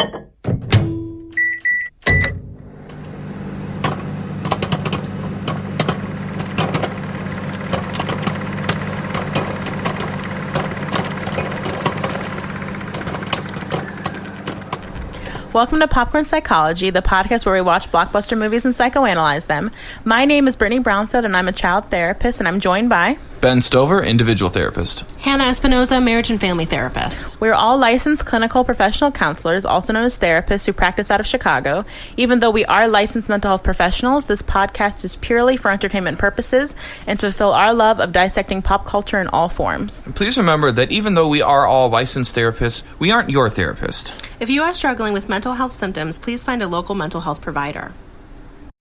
Welcome to Popcorn Psychology, the podcast where we watch blockbuster movies and psychoanalyze them. My name is Brittany Brownfield, and I'm a child therapist, and I'm joined by Ben Stover, individual therapist. Hannah Espinoza, marriage and family therapist. We're all licensed clinical professional counselors, also known as therapists, who practice out of Chicago. Even though we are licensed mental health professionals, this podcast is purely for entertainment purposes and to fulfill our love of dissecting pop culture in all forms. Please remember that even though we are all licensed therapists, we aren't your therapist. If you are struggling with mental health symptoms, please find a local mental health provider.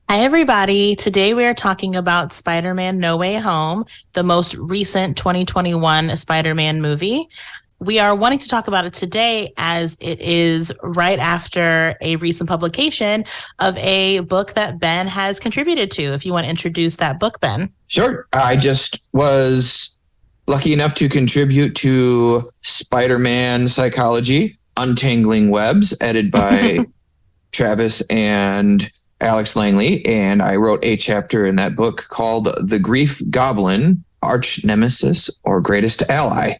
Hi, everybody. Today we are talking about Spider-Man No Way Home, the most recent 2021 Spider-Man movie. We are wanting to talk about it today as it is right after a recent publication of a book that Ben has contributed to. If you want to introduce that book, Ben. Sure. I just was lucky enough to contribute to Spider-Man Psychology, Untangling Webs, edited by Travis and Alex Langley, and I wrote a chapter in that book called The Grief Goblin, Arch Nemesis or Greatest Ally,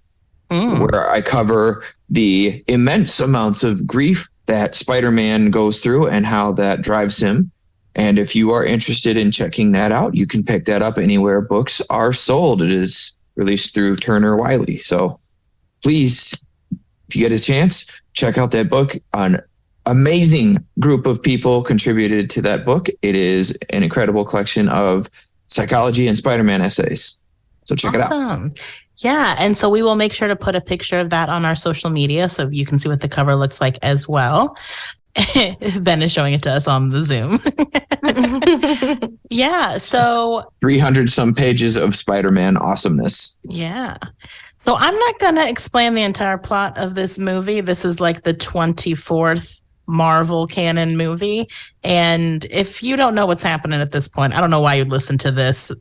where I cover the immense amounts of grief that Spider-Man goes through and how that drives him. And if you are interested in checking that out, you can pick that up anywhere books are sold. It is released through Turner Wiley. So please, if you get a chance, check out that book. An amazing group of people contributed to that book. It is an incredible collection of psychology and Spider-Man essays. So check it out. Yeah, and so we will make sure to put a picture of that on our social media so you can see what the cover looks like as well. Ben is showing it to us on the Zoom. Yeah, so 300 some pages of Spider-Man awesomeness. Yeah. So I'm not going to explain the entire plot of this movie. This is like the 24th Marvel canon movie. And if you don't know what's happening at this point, I don't know why you'd listen to this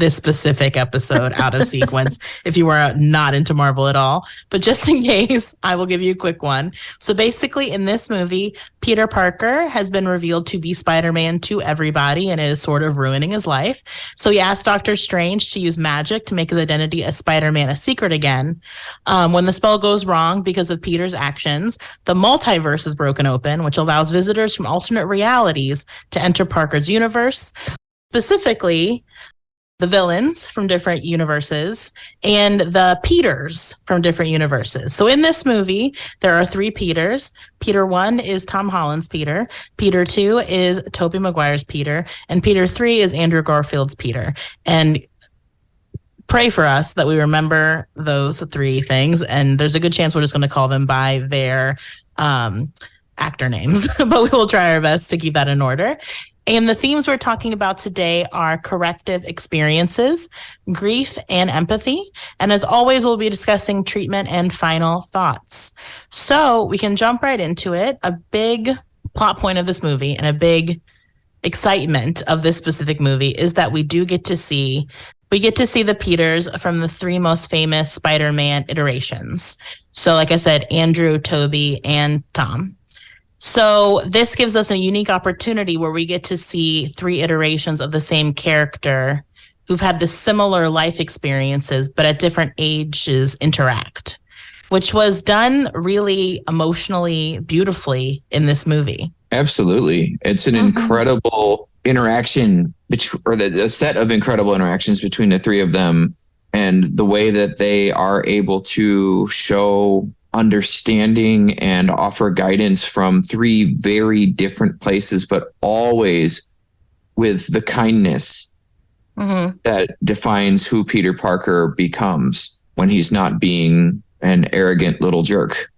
specific episode out of sequence if you were not into Marvel at all. But just in case, I will give you a quick one. So basically in this movie, Peter Parker has been revealed to be Spider-Man to everybody, and it is sort of ruining his life. So he asked Doctor Strange to use magic to make his identity as Spider-Man a secret again. When the spell goes wrong because of Peter's actions, the multiverse is broken open, which allows visitors from alternate realities to enter Parker's universe. Specifically, the villains from different universes and the Peters from different universes. So in this movie, there are 3 Peters. Peter 1 is Tom Holland's Peter. Peter 2 is Tobey Maguire's Peter. And Peter 3 is Andrew Garfield's Peter. And pray for us that we remember those 3 things. And there's a good chance we're just going to call them by their actor names. But we will try our best to keep that in order. And the themes we're talking about today are corrective experiences, grief, and empathy. And as always, we'll be discussing treatment and final thoughts. So we can jump right into it. A big plot point of this movie and a big excitement of this specific movie is that we get to see the Peters from the 3 most famous Spider-Man iterations. So like I said, Andrew, Tobey, and Tom. So this gives us a unique opportunity where we get to see 3 iterations of the same character who've had the similar life experiences, but at different ages interact, which was done really emotionally beautifully in this movie. Absolutely. It's an incredible interaction, or a set of incredible interactions between the 3 of them, and the way that they are able to show understanding and offer guidance from 3 very different places, but always with the kindness that defines who Peter Parker becomes when he's not being an arrogant little jerk.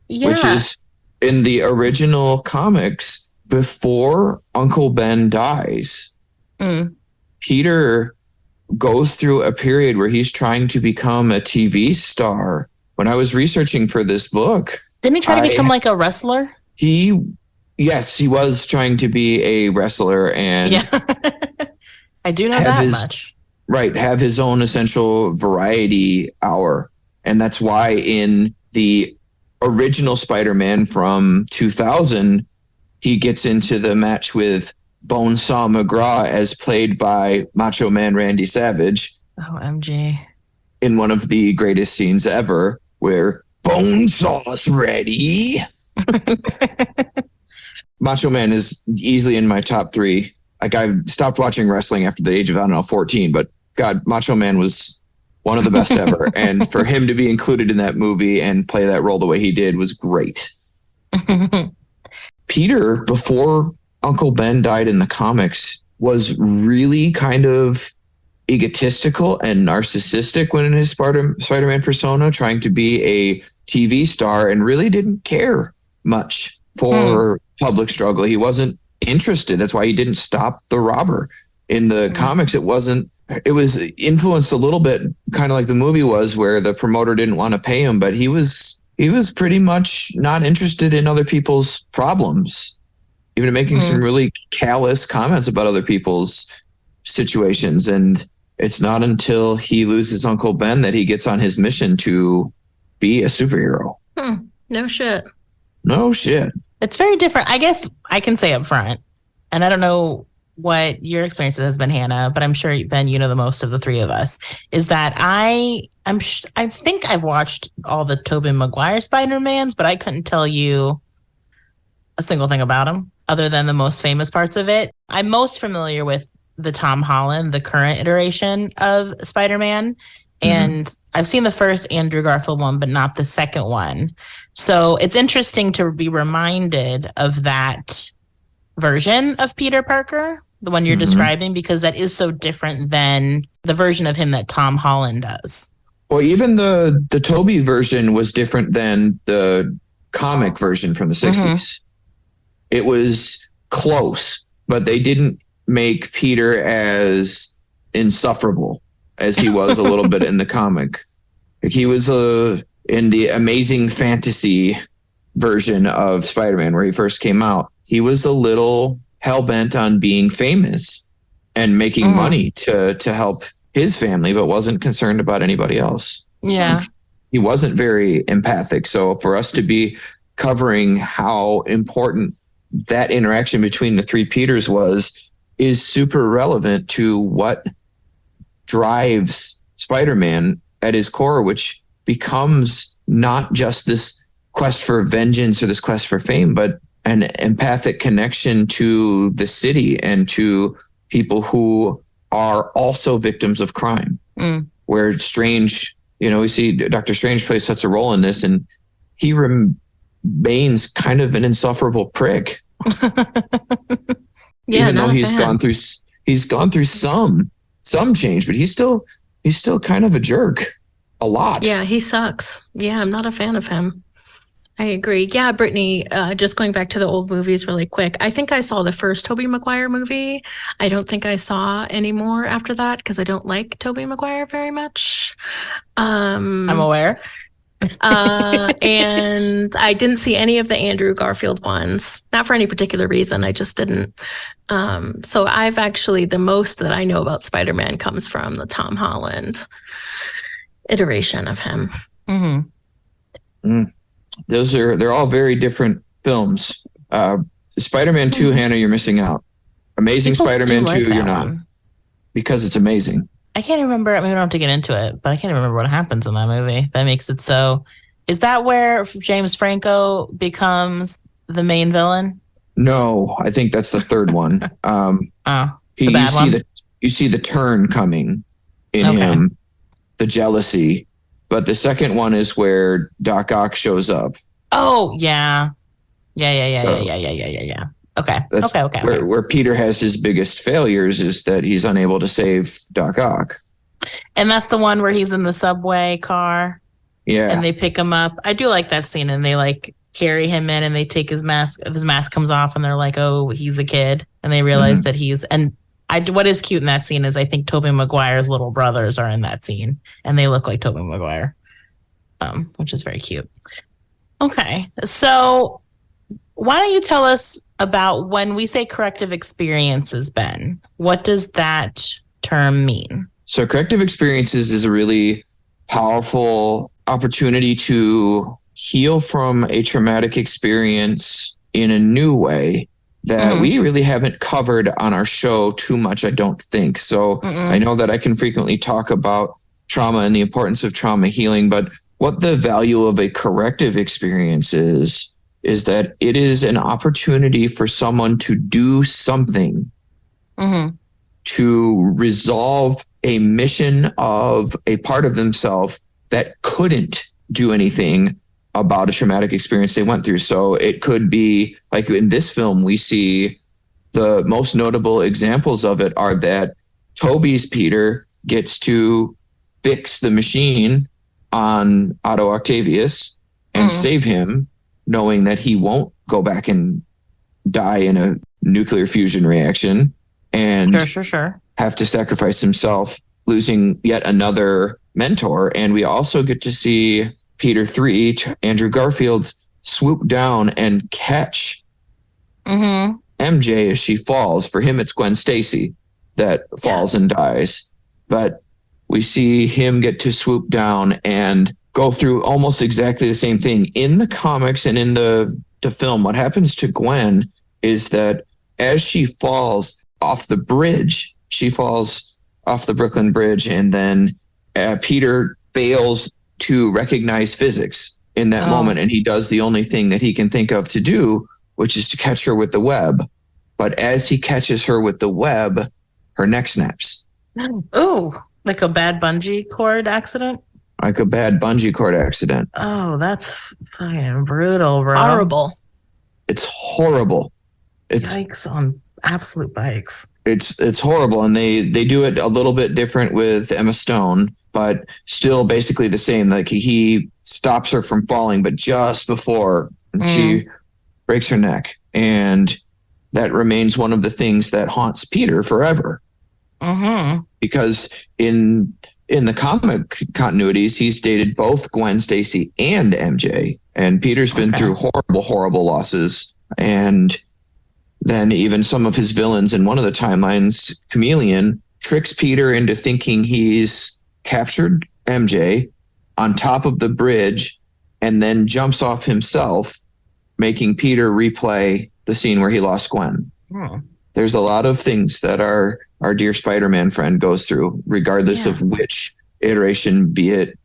Which is in the original comics, before Uncle Ben dies, Peter goes through a period where he's trying to become a TV star. When I was researching for this book, didn't he try to become like a wrestler? Yes, he was trying to be a wrestler, and I do know that much. Right, have his own essential variety hour. And that's why in the original Spider-Man from 2000, he gets into the match with Bonesaw McGraw, as played by Macho Man Randy Savage, Oh, MG. in one of the greatest scenes ever, where Bonesaw's ready. Macho Man is easily in my top 3. Like, I stopped watching wrestling after the age of, I don't know, 14, but God, Macho Man was one of the best ever. And for him to be included in that movie and play that role the way he did was great. Peter, before Uncle Ben died in the comics, was really kind of egotistical and narcissistic when in his Spider-Man persona, trying to be a TV star, and really didn't care much for public struggle. He wasn't interested. That's why he didn't stop the robber. In the comics, it was influenced a little bit, kind of like the movie was, where the promoter didn't want to pay him, but he was pretty much not interested in other people's problems, even making some really callous comments about other people's situations. And it's not until he loses Uncle Ben that he gets on his mission to be a superhero. No shit. No shit. It's very different. I guess I can say up front, and I don't know what your experience has been, Hannah, but I'm sure, Ben, you know the most of the three of us, is that I think I've watched all the Tobey Maguire Spider-Mans, but I couldn't tell you a single thing about him other than the most famous parts of it. I'm most familiar with the Tom Holland, the current iteration of Spider-Man. And I've seen the first Andrew Garfield one, but not the second one. So it's interesting to be reminded of that version of Peter Parker, the one you're describing, because that is so different than the version of him that Tom Holland does. Well, even the Tobey version was different than the comic version from the 60s. It was close, but they didn't make Peter as insufferable as he was a little bit in the comic. He was in the Amazing Fantasy version of Spider-Man, where he first came out, he was a little hell-bent on being famous and making money to help his family, but wasn't concerned about anybody else. Yeah. He wasn't very empathic. So for us to be covering how important that interaction between the three Peters is super relevant to what drives Spider-Man at his core, which becomes not just this quest for vengeance or this quest for fame, but an empathic connection to the city and to people who are also victims of crime. Where Strange, we see Dr. Strange plays such a role in this, and he remains kind of an insufferable prick. Even though he's gone through some change, but he's still kind of a jerk a lot. Yeah, he sucks. Yeah, I'm not a fan of him. I agree. Yeah, Brittany, just going back to the old movies really quick. I think I saw the first Tobey Maguire movie. I don't think I saw any more after that because I don't like Tobey Maguire very much. I'm aware. And I didn't see any of the Andrew Garfield ones, not for any particular reason. I just didn't. So I've actually, the most that I know about Spider-Man comes from the Tom Holland iteration of him. They're all very different films. Spider-Man 2, Hannah, you're missing out. Amazing People Spider-Man do like 2, you're that not. one. Because it's amazing. I can't remember. I mean, we don't have to get into it, but I can't remember what happens in that movie. That makes it so. Is that where James Franco becomes the main villain? No, I think that's the third one. The bad one? You see the turn coming in him, the jealousy. But the second one is where Doc Ock shows up. Oh, yeah. Yeah. Okay. Where Peter has his biggest failures is that he's unable to save Doc Ock. And that's the one where he's in the subway car. Yeah. And they pick him up. I do like that scene. And they carry him in and they take his mask. His mask comes off and they're like, oh, he's a kid. And they realize that what is cute in that scene is I think Tobey Maguire's little brothers are in that scene. And they look like Tobey Maguire, which is very cute. Okay. So why don't you tell us about when we say corrective experiences, Ben? What does that term mean? So corrective experiences is a really powerful opportunity to heal from a traumatic experience in a new way that we really haven't covered on our show too much, I don't think. So I know that I can frequently talk about trauma and the importance of trauma healing, but what the value of a corrective experience is that it is an opportunity for someone to do something to resolve a mission of a part of themselves that couldn't do anything about a traumatic experience they went through. So it could be like in this film, we see the most notable examples of it are that Toby's Peter gets to fix the machine on Otto Octavius and save him, knowing that he won't go back and die in a nuclear fusion reaction and have to sacrifice himself, losing yet another mentor. And we also get to see Peter 3, Andrew Garfield's swoop down and catch MJ as she falls. For him, it's Gwen Stacy that falls and dies. But we see him get to swoop down and go through almost exactly the same thing. In the comics and in the film, what happens to Gwen is that as she falls off the bridge, she falls off the Brooklyn Bridge, and then Peter fails to recognize physics in that moment, and he does the only thing that he can think of to do, which is to catch her with the web. But as he catches her with the web, her neck snaps. Oh, like a bad bungee cord accident? Like a bad bungee cord accident. Oh, that's fucking brutal, bro. Horrible. It's horrible. It's yikes on absolute bikes. It's horrible, and they do it a little bit different with Emma Stone, but still basically the same. Like he stops her from falling, but just before she breaks her neck, and that remains one of the things that haunts Peter forever. Because in the comic continuities, he's dated both Gwen Stacy and MJ, and Peter's been through horrible losses. And then even some of his villains in one of the timelines, Chameleon, tricks Peter into thinking he's captured MJ on top of the bridge and then jumps off himself, making Peter replay the scene where he lost Gwen. There's a lot of things that our dear Spider-Man friend goes through, regardless of which iteration, be it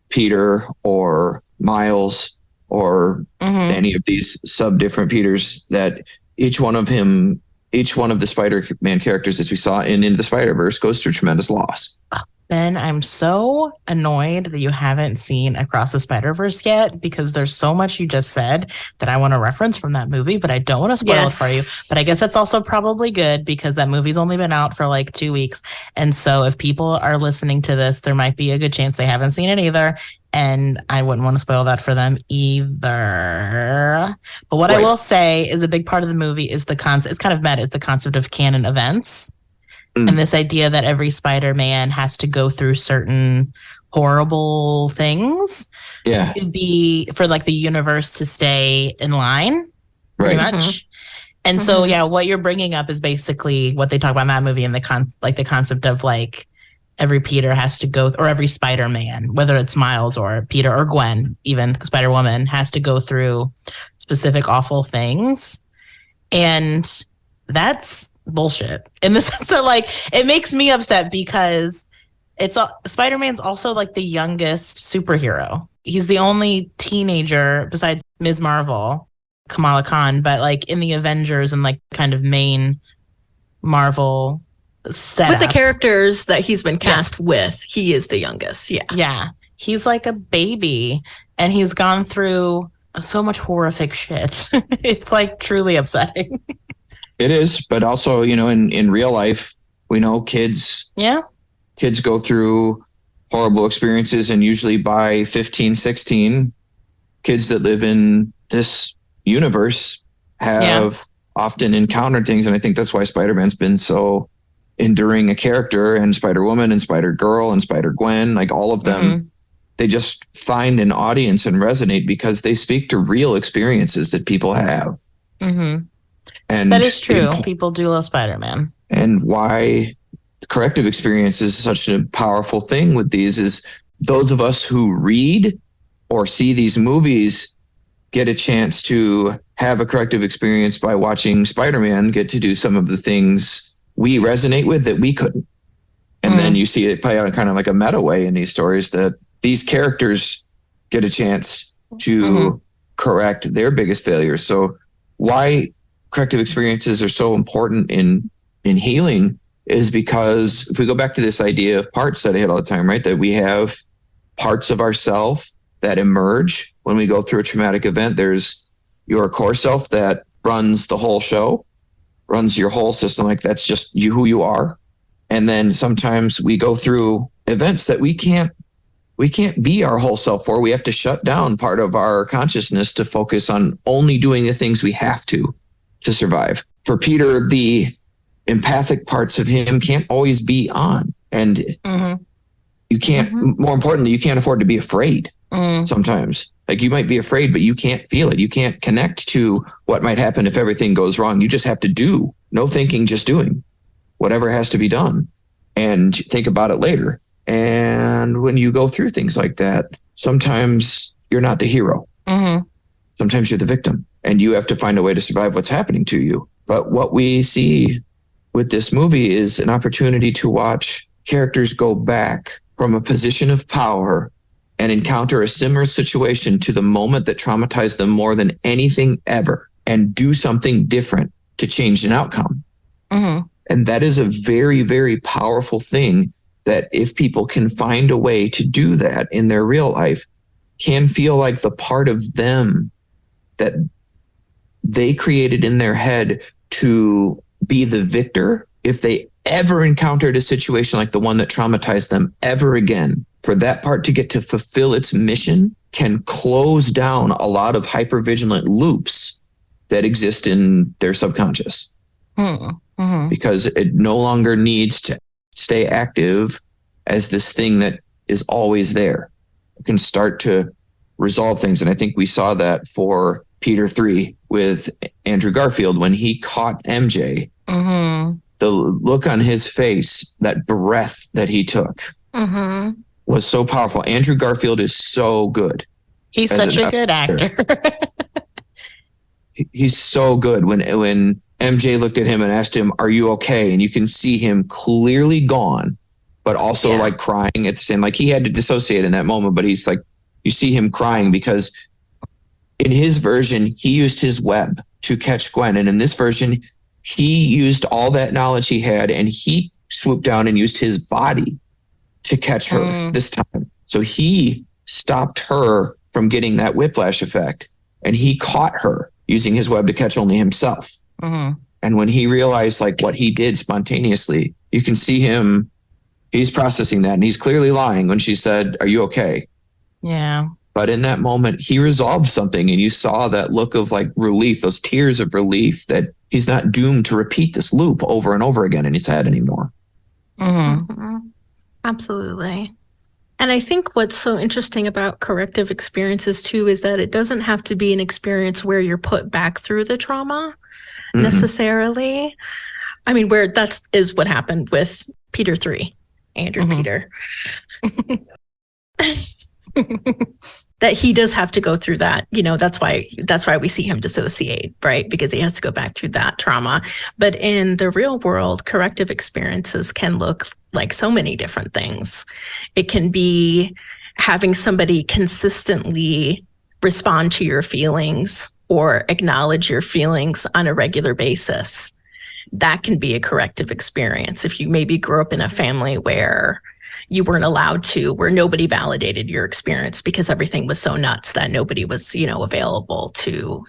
Peter or Miles or any of these sub-different Peters, that each one of the Spider-Man characters, as we saw in Into the Spider-Verse, goes through tremendous loss. Ben, I'm so annoyed that you haven't seen Across the Spider-Verse yet, because there's so much you just said that I want to reference from that movie, but I don't want to spoil it for you. But I guess that's also probably good, because that movie's only been out for like 2 weeks. And so if people are listening to this, there might be a good chance they haven't seen it either. And I wouldn't want to spoil that for them either. But what I will say is a big part of the movie is the concept. It's kind of meta. It's the concept of canon events. And this idea that every Spider-Man has to go through certain horrible things to be, for like the universe to stay in line, pretty much. And so, what you're bringing up is basically what they talk about in that movie, and the concept of like every Peter has to go, or every Spider-Man, whether it's Miles or Peter or Gwen, even Spider-Woman, has to go through specific awful things. And that's bullshit, in the sense that like it makes me upset, because Spider-Man's also like the youngest superhero. He's the only teenager besides Ms. Marvel, Kamala Khan, but like in the Avengers and like kind of main Marvel setup, with the characters that he's been cast with, he is the youngest. He's like a baby, and he's gone through so much horrific shit. It's like truly upsetting. It is, but also, in real life, we know kids go through horrible experiences, and usually by 15, 16, kids that live in this universe have often encountered things. And I think that's why Spider-Man's been so enduring a character, and Spider-Woman and Spider-Girl and Spider-Gwen, like all of them, they just find an audience and resonate because they speak to real experiences that people have. And that is true. People do love Spider-Man. And why the corrective experience is such a powerful thing with these is those of us who read or see these movies get a chance to have a corrective experience by watching Spider-Man get to do some of the things we resonate with that we couldn't. And then you see it play out in kind of like a meta way in these stories, that these characters get a chance to correct their biggest failures. So why corrective experiences are so important in healing is because if we go back to this idea of parts that I hit all the time, right? That we have parts of ourself that emerge when we go through a traumatic event. There's your core self that runs the whole show, runs your whole system. Like that's just you, who you are. And then sometimes we go through events that we can't be our whole self for. We have to shut down part of our consciousness to focus on only doing the things we have to survive. For Peter, the empathic parts of him can't always be on. And you can't, more importantly, you can't afford to be afraid sometimes. Like you might be afraid, but you can't feel it. You can't connect to what might happen if everything goes wrong. You just have to do. No thinking, just doing whatever has to be done and think about it later. And when you go through things like that, sometimes you're not the hero. Sometimes you're the victim and you have to find a way to survive what's happening to you. But what we see with this movie is an opportunity to watch characters go back from a position of power and encounter a similar situation to the moment that traumatized them more than anything ever and do something different to change an outcome. And that is a very, very powerful thing that if people can find a way to do that in their real life, can feel like the part of them that they created in their head to be the victor, if they ever encountered a situation like the one that traumatized them ever again, for that part to get to fulfill its mission can close down a lot of hypervigilant loops that exist in their subconscious. Because it no longer needs to stay active as this thing that is always there. It can start to resolve things. And I think we saw that for Peter 3 with Andrew Garfield when he caught MJ. The look on his face, that breath that he took was so powerful. Andrew Garfield is so good. He's such a good actor. He's so good. When MJ looked at him and asked him, "Are you okay?" And you can see him clearly gone, but also like crying at the same, like he had to dissociate in that moment, but he's like, you see him crying because in his version, he used his web to catch Gwen. And in this version, he used all that knowledge he had and he swooped down and used his body to catch her this time. So he stopped her from getting that whiplash effect and he caught her using his web to catch only himself. And when he realized like what he did spontaneously, you can see him, he's processing that and he's clearly lying when she said, "Are you okay?" Yeah. But in that moment, he resolved something and you saw that look of like relief, those tears of relief that he's not doomed to repeat this loop over and over again in his head anymore. Absolutely. And I think what's so interesting about corrective experiences too is that it doesn't have to be an experience where you're put back through the trauma necessarily. I mean, where is what happened with Peter 3, Andrew Peter. That he does have to go through that, that's why we see him dissociate, right? Because he has to go back through that trauma. But in the real world, corrective experiences can look like so many different things. It can be having somebody consistently respond to your feelings or acknowledge your feelings on a regular basis. That can be a corrective experience. If you maybe grew up in a family where you weren't allowed to, where nobody validated your experience because everything was so nuts that nobody was, available to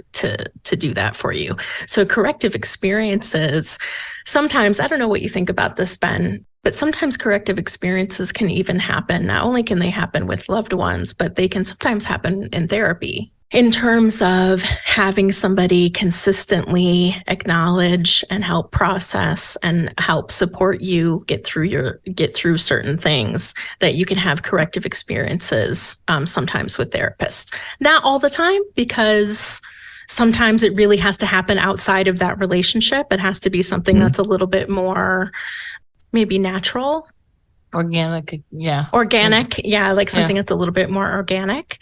do that for you. So corrective experiences, sometimes, I don't know what you think about this, Ben, but sometimes corrective experiences can even happen. Not only can they happen with loved ones, but they can sometimes happen in therapy. In terms of having somebody consistently acknowledge and help process and help support you get through certain things, that you can have corrective experiences sometimes with therapists. Not all the time, because sometimes it really has to happen outside of that relationship. It has to be something that's a little bit more maybe natural Organic, yeah. Organic. Yeah, like something that's a little bit more organic.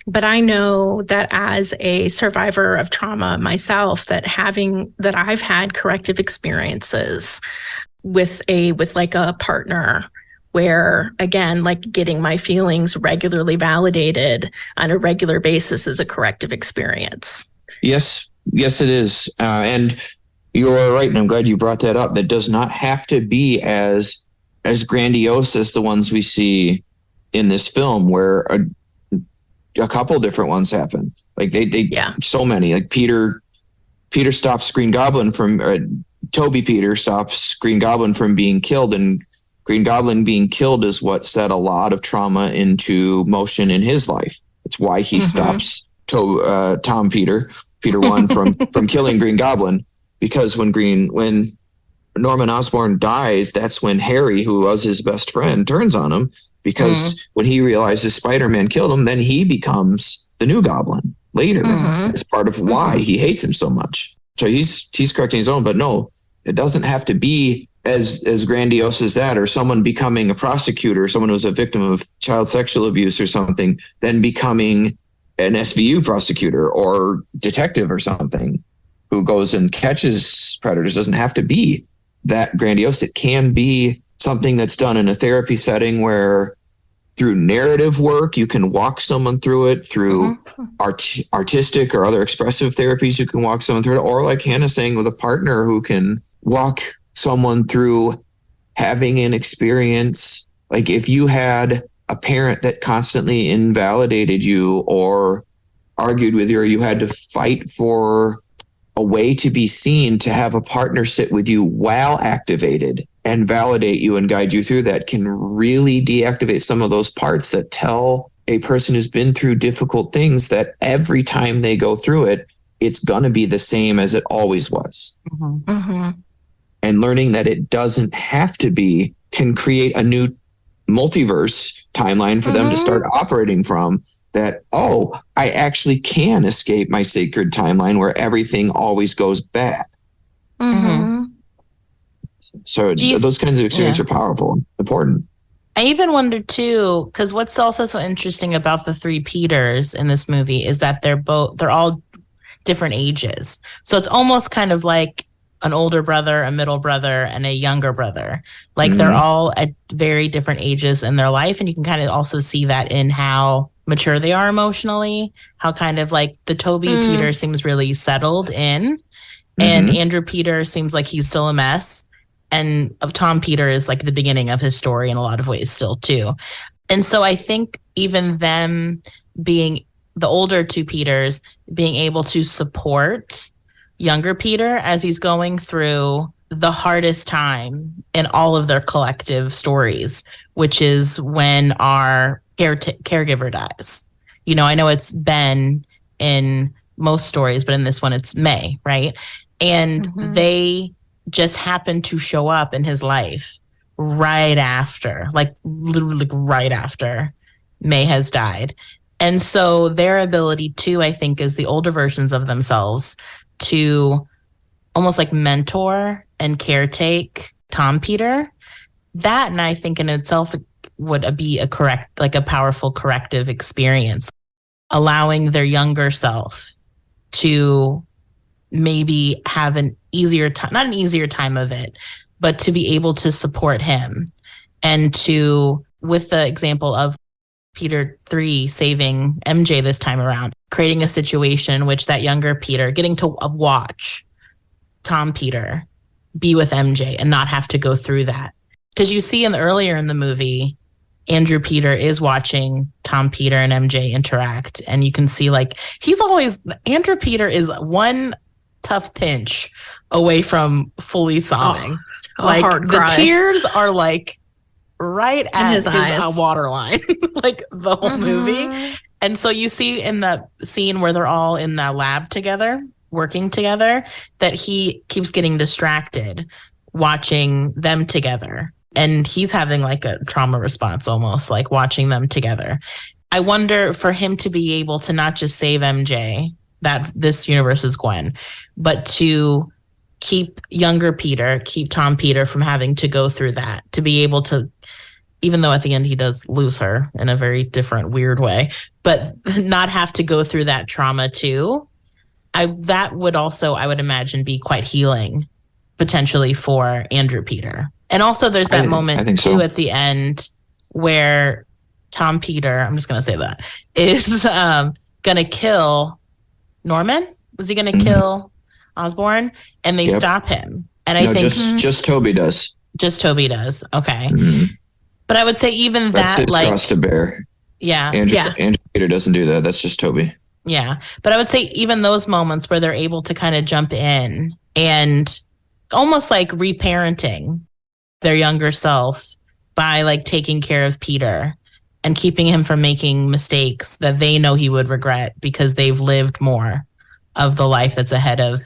But I know that as a survivor of trauma myself, that I've had corrective experiences with like a partner where, again, like getting my feelings regularly validated on a regular basis is a corrective experience. Yes, it is. And you're right. And I'm glad you brought that up. It does not have to be as grandiose as the ones we see in this film, where a couple different ones happen. Like they so many. Like Peter stops Green Goblin from Toby Peter stops Green Goblin from being killed, and Green Goblin being killed is what set a lot of trauma into motion in his life. It's why he stops Tom Peter 1 from killing Green Goblin, because when Norman Osborn dies, that's when Harry, who was his best friend, turns on him, because when he realizes Spider-Man killed him, then he becomes the new Goblin later as part of why he hates him so much. So he's correcting his own, but no, it doesn't have to be as grandiose as that, or someone becoming a prosecutor, someone who's a victim of child sexual abuse or something, then becoming an SVU prosecutor or detective or something who goes and catches predators. Doesn't have to be that grandiose. It can be something that's done in a therapy setting where through narrative work, you can walk someone through it, through artistic or other expressive therapies, you can walk someone through it, or like Hannah's saying, with a partner who can walk someone through having an experience. Like if you had a parent that constantly invalidated you or argued with you, or you had to fight for a way to be seen, to have a partner sit with you while activated and validate you and guide you through that can really deactivate some of those parts that tell a person who's been through difficult things that every time they go through it, it's going to be the same as it always was. And learning that it doesn't have to be can create a new multiverse timeline for them to start operating from. That, oh, I actually can escape my sacred timeline where everything always goes bad. So those kinds of experiences are powerful and important. I even wonder too, because what's also so interesting about the three Peters in this movie is that they're all different ages. So it's almost kind of like an older brother, a middle brother, and a younger brother. Like they're all at very different ages in their life. And you can kind of also see that in how mature they are emotionally, how kind of like the Toby Peter seems really settled in, and Andrew Peter seems like he's still a mess. And of Tom Peter is like the beginning of his story in a lot of ways still too. And so I think even them being the older two Peters being able to support younger Peter as he's going through the hardest time in all of their collective stories, which is when our caregiver dies. You know, I know it's Ben in most stories, but in this one it's May, right? And they just happen to show up in his life right after, like literally right after May has died. And so their ability too, I think, is the older versions of themselves to almost like mentor and caretake Tom Peter. That, and I think in itself would be a powerful corrective experience, allowing their younger self to maybe have an easier time, not an easier time of it, but to be able to support him. And to, with the example of Peter 3 saving MJ this time around, creating a situation in which that younger Peter getting to watch Tom Peter be with MJ and not have to go through that. Because you see earlier in the movie, Andrew Peter is watching Tom Peter and MJ interact, and you can see like Andrew Peter is one tough pinch away from fully sobbing. Like the tears are like right at his waterline, like the whole movie. And so you see in the scene where they're all in the lab together, working together, that he keeps getting distracted watching them together. And he's having like a trauma response, almost like watching them together. I wonder for him to be able to not just save MJ, that this universe is Gwen, but to keep younger Peter, keep Tom Peter from having to go through that, to be able to even though at the end he does lose her in a very different, weird way, but not have to go through that trauma too. That would also, I would imagine, be quite healing potentially for Andrew Peter. And also there's that moment too so. At the end where Tom Peter, I'm just going to say that, is going to kill Norman. Was he going to kill Osborn? And they stop him. And I think just Toby does. Just Toby does. Okay. Mm-hmm. But I would say even that's that, like, cross to bear. Yeah. Andrew Peter doesn't do that. That's just Toby. Yeah. But I would say even those moments where they're able to kind of jump in and almost like reparenting their younger self by like taking care of Peter and keeping him from making mistakes that they know he would regret because they've lived more of the life that's ahead of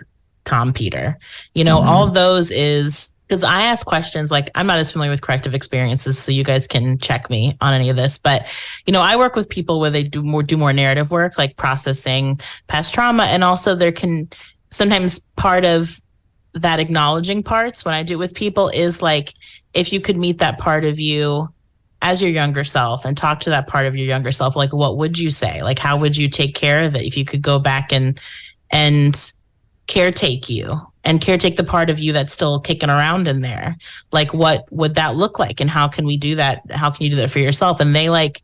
Tom Peter. You know, all those is because I ask questions, like I'm not as familiar with corrective experiences, so you guys can check me on any of this. But, you know, I work with people where they do more narrative work, like processing past trauma. And also there can sometimes part of that acknowledging parts when I do it with people is like, if you could meet that part of you as your younger self and talk to that part of your younger self, like, what would you say? Like, how would you take care of it if you could go back and caretake you and caretake the part of you that's still kicking around in there? Like, what would that look like? And how can we do that? How can you do that for yourself? And they like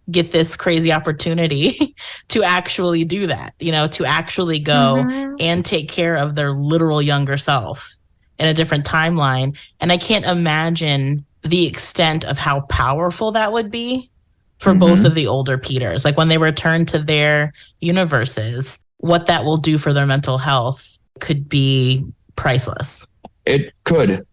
get this crazy opportunity to actually do that, you know, to actually go and take care of their literal younger self in a different timeline. And I can't imagine the extent of how powerful that would be for both of the older Peters. Like when they return to their universes, what that will do for their mental health could be priceless. It could.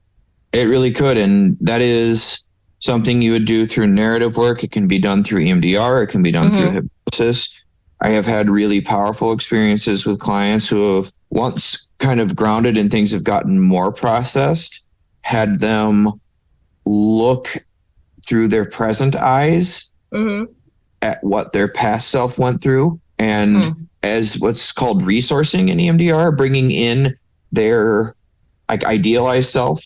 It really could. And that is something you would do through narrative work. It can be done through EMDR. It can be done through hypnosis. I have had really powerful experiences with clients who have, once kind of grounded and things have gotten more processed, had them look through their present eyes at what their past self went through. And as what's called resourcing in EMDR, bringing in their like idealized self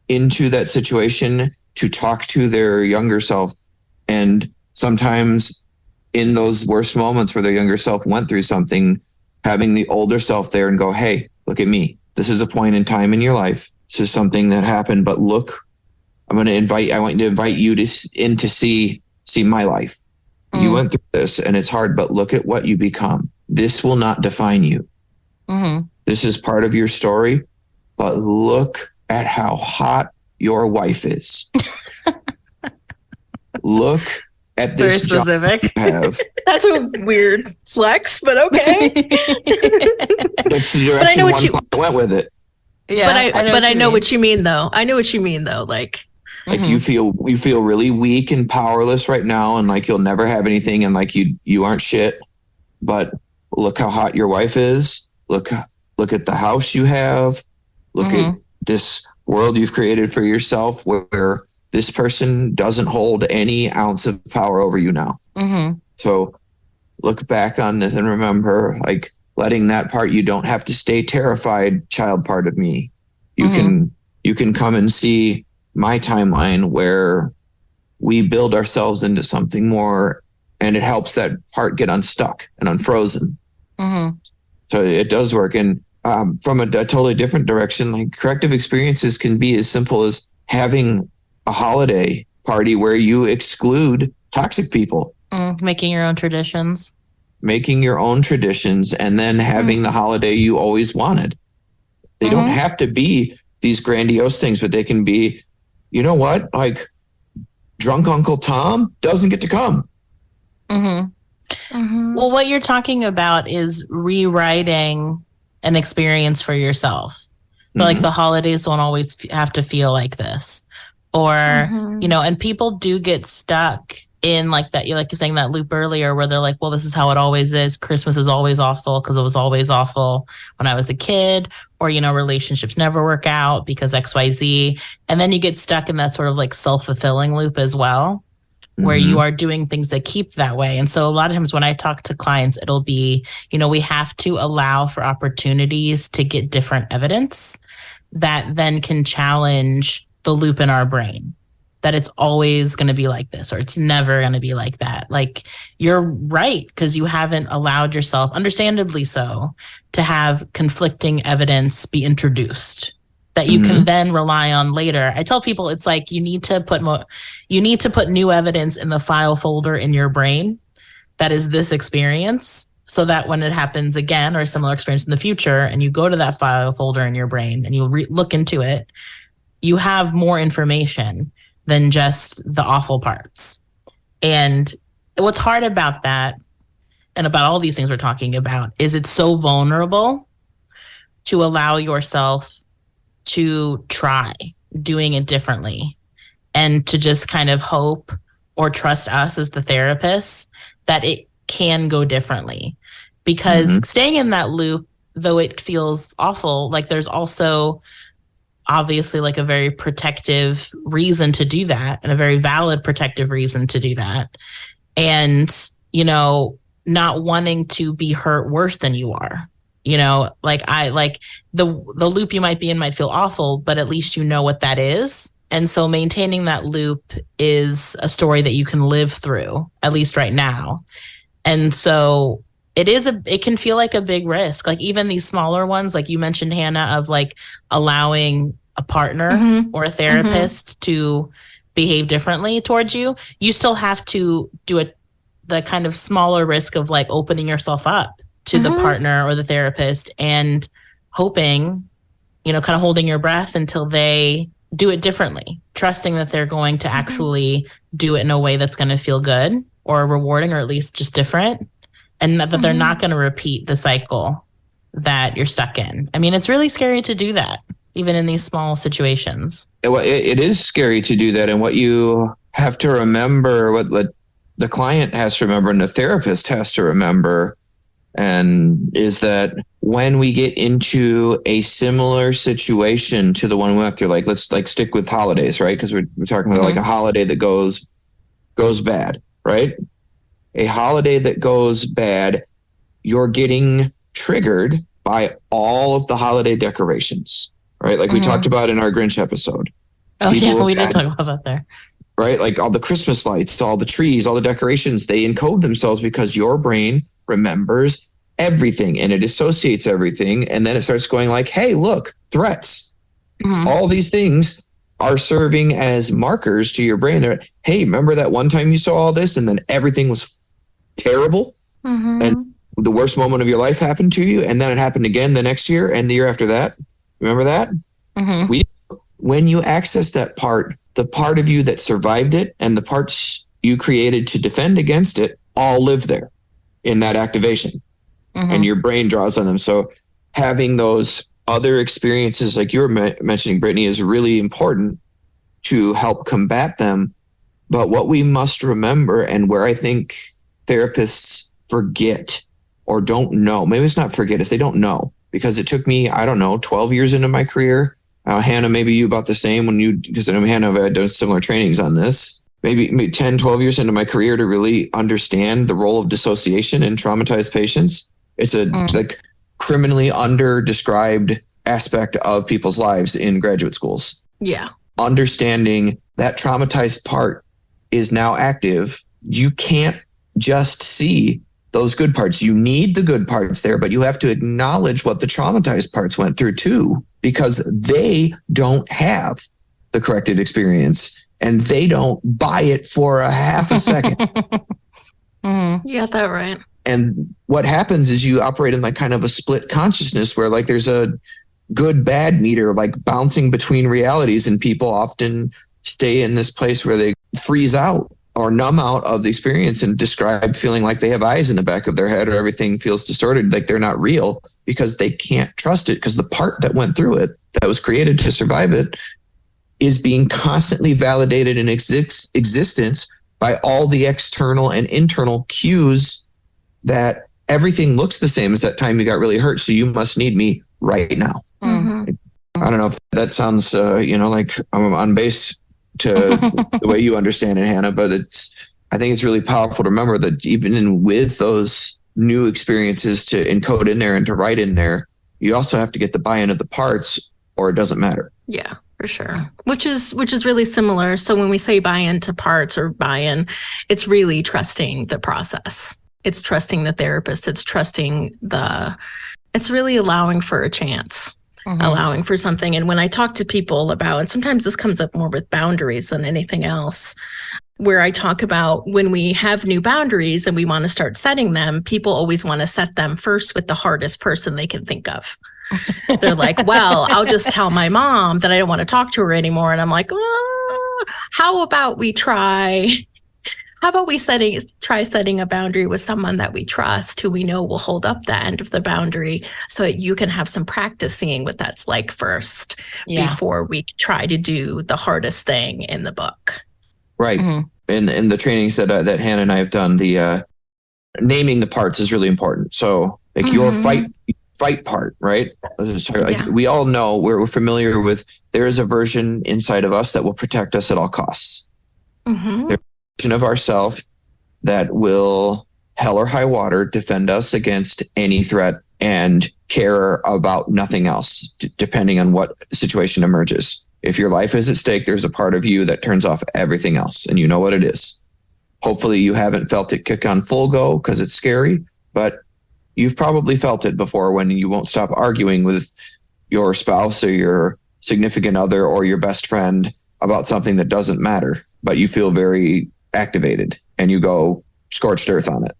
into that situation to talk to their younger self. And sometimes in those worst moments where their younger self went through something, having the older self there and go, hey, look at me. This is a point in time in your life. This is something that happened, but look, I want you to invite you to see my life. You went through this and it's hard, but look at what you become. This will not define you. This is part of your story, but look at how hot your wife is. Look at this very specific job you have. That's a weird flex, but okay. That's the direction one went with it. Yeah, but I know what you mean though. I know what you mean though. Like you feel really weak and powerless right now, and like you'll never have anything, and like you aren't shit. But look how hot your wife is. Look at the house you have. Look at this world you've created for yourself, where this person doesn't hold any ounce of power over you now. So look back on this and remember, like, letting that part, you don't have to stay terrified, child part of me. You can come and see my timeline where we build ourselves into something more, and it helps that part get unstuck and unfrozen. So it does work. And from a totally different direction, like corrective experiences can be as simple as having a holiday party where you exclude toxic people. Making your own traditions. And then having the holiday you always wanted. They don't have to be these grandiose things, but they can be, you know what? Like drunk Uncle Tom doesn't get to come. Well, what you're talking about is rewriting an experience for yourself. But like the holidays don't always have to feel like this. Or, you know, and people do get stuck in like that, you're saying that loop earlier where they're like, well, this is how it always is. Christmas is always awful because it was always awful when I was a kid, or, you know, relationships never work out because XYZ. And then you get stuck in that sort of like self-fulfilling loop as well, where you are doing things that keep that way. And so a lot of times when I talk to clients, it'll be, you know, we have to allow for opportunities to get different evidence that then can challenge the loop in our brain. that it's always going to be like this or it's never going to be like that. Like, you're right, because you haven't allowed yourself, understandably so, to have conflicting evidence be introduced that you can then rely on later. I tell people it's like you need to put new evidence in the file folder in your brain that is this experience, so that when it happens again or a similar experience in the future and you go to that file folder in your brain and you look into it, you have more information than just the awful parts. And what's hard about that and about all these things we're talking about is it's so vulnerable to allow yourself to try doing it differently and to just kind of hope or trust us as the therapists that it can go differently. Because staying in that loop, though it feels awful, like there's also obviously like a very protective reason to do that and a very valid protective reason to do that. And, you know, not wanting to be hurt worse than you are. You know, like the loop you might be in might feel awful, but at least you know what that is. And so maintaining that loop is a story that you can live through, at least right now. And so it can feel like a big risk. Like even these smaller ones, like you mentioned, Hannah, of like allowing a partner or a therapist to behave differently towards you, you still have to do the kind of smaller risk of like opening yourself up to the partner or the therapist and hoping, you know, kind of holding your breath until they do it differently, trusting that they're going to actually do it in a way that's going to feel good or rewarding, or at least just different, and that they're not going to repeat the cycle that you're stuck in. I mean, it's really scary to do that, even in these small situations. It is scary to do that. And what you have to remember, what the client has to remember and the therapist has to remember, and is that when we get into a similar situation to the one we went through, like let's like stick with holidays, right? Because we're talking about like a holiday that goes bad, right? A holiday that goes bad, you're getting triggered by all of the holiday decorations, right? Like we talked about in our Grinch episode. Oh, yeah, we did talk about that there. Right? Like all the Christmas lights, all the trees, all the decorations, they encode themselves because your brain remembers everything and it associates everything. And then it starts going like, hey, look, threats. All these things are serving as markers to your brain. Hey, remember that one time you saw all this and then everything was terrible and the worst moment of your life happened to you, and then it happened again the next year and the year after that. Remember that? When you access that part, the part of you that survived it and the parts you created to defend against it all live there in that activation, and your brain draws on them. So having those other experiences like you were mentioning, Brittany, is really important to help combat them. But what we must remember, and where I think therapists forget or don't know, maybe it's not forget, it's they don't know, because it took me, 12 years into my career. Hannah, maybe you about the same because I know Hannah, I've done similar trainings on this, maybe 10, 12 years into my career to really understand the role of dissociation in traumatized patients. It's a like criminally under-described aspect of people's lives in graduate schools. Yeah. Understanding that traumatized part is now active. You can't just see those good parts. You need the good parts there, but you have to acknowledge what the traumatized parts went through too, because they don't have the corrected experience and they don't buy it for a half a second. You got that right. And what happens is you operate in like kind of a split consciousness where like there's a good bad meter like bouncing between realities, and people often stay in this place where they freeze out or numb out of the experience and describe feeling like they have eyes in the back of their head or everything feels distorted, like they're not real, because they can't trust it, because the part that went through it, that was created to survive it, is being constantly validated in existence by all the external and internal cues that everything looks the same as that time you got really hurt, so you must need me right now. I don't know if that sounds like I'm on base to the way you understand it, Hannah, but I think it's really powerful to remember that even with those new experiences to encode in there and to write in there, you also have to get the buy-in of the parts, or it doesn't matter. Yeah. For sure. Which is really similar. So when we say buy-in to parts or buy-in, it's really trusting the process. It's trusting the therapist. It's really allowing for a chance, allowing for something. And when I talk to people about, and sometimes this comes up more with boundaries than anything else, where I talk about when we have new boundaries and we want to start setting them, people always want to set them first with the hardest person they can think of. They're like, well, I'll just tell my mom that I don't want to talk to her anymore. And I'm like, how about we try setting a boundary with someone that we trust, who we know will hold up the end of the boundary, so that you can have some practice seeing what that's like first before we try to do the hardest thing in the book. Right. In the trainings that Hannah and I have done, the naming the parts is really important. So like your fight part, right? We all know, we're familiar with, there is a version inside of us that will protect us at all costs. There's a version of ourselves that will, hell or high water, defend us against any threat and care about nothing else, depending on what situation emerges. If your life is at stake, there's a part of you that turns off everything else, and you know what it is. Hopefully you haven't felt it kick on full go because it's scary, but you've probably felt it before, when you won't stop arguing with your spouse or your significant other or your best friend about something that doesn't matter, but you feel very activated and you go scorched earth on it.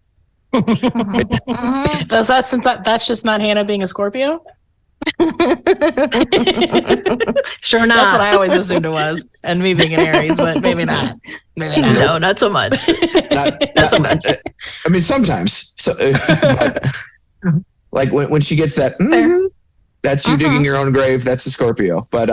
That's just not Hannah being a Scorpio? Sure not. That's what I always assumed it was. And me being an Aries, but maybe not. Maybe not. No, not so much. Not so much. I mean, sometimes. Like when she gets that, that's you digging your own grave. That's a Scorpio. But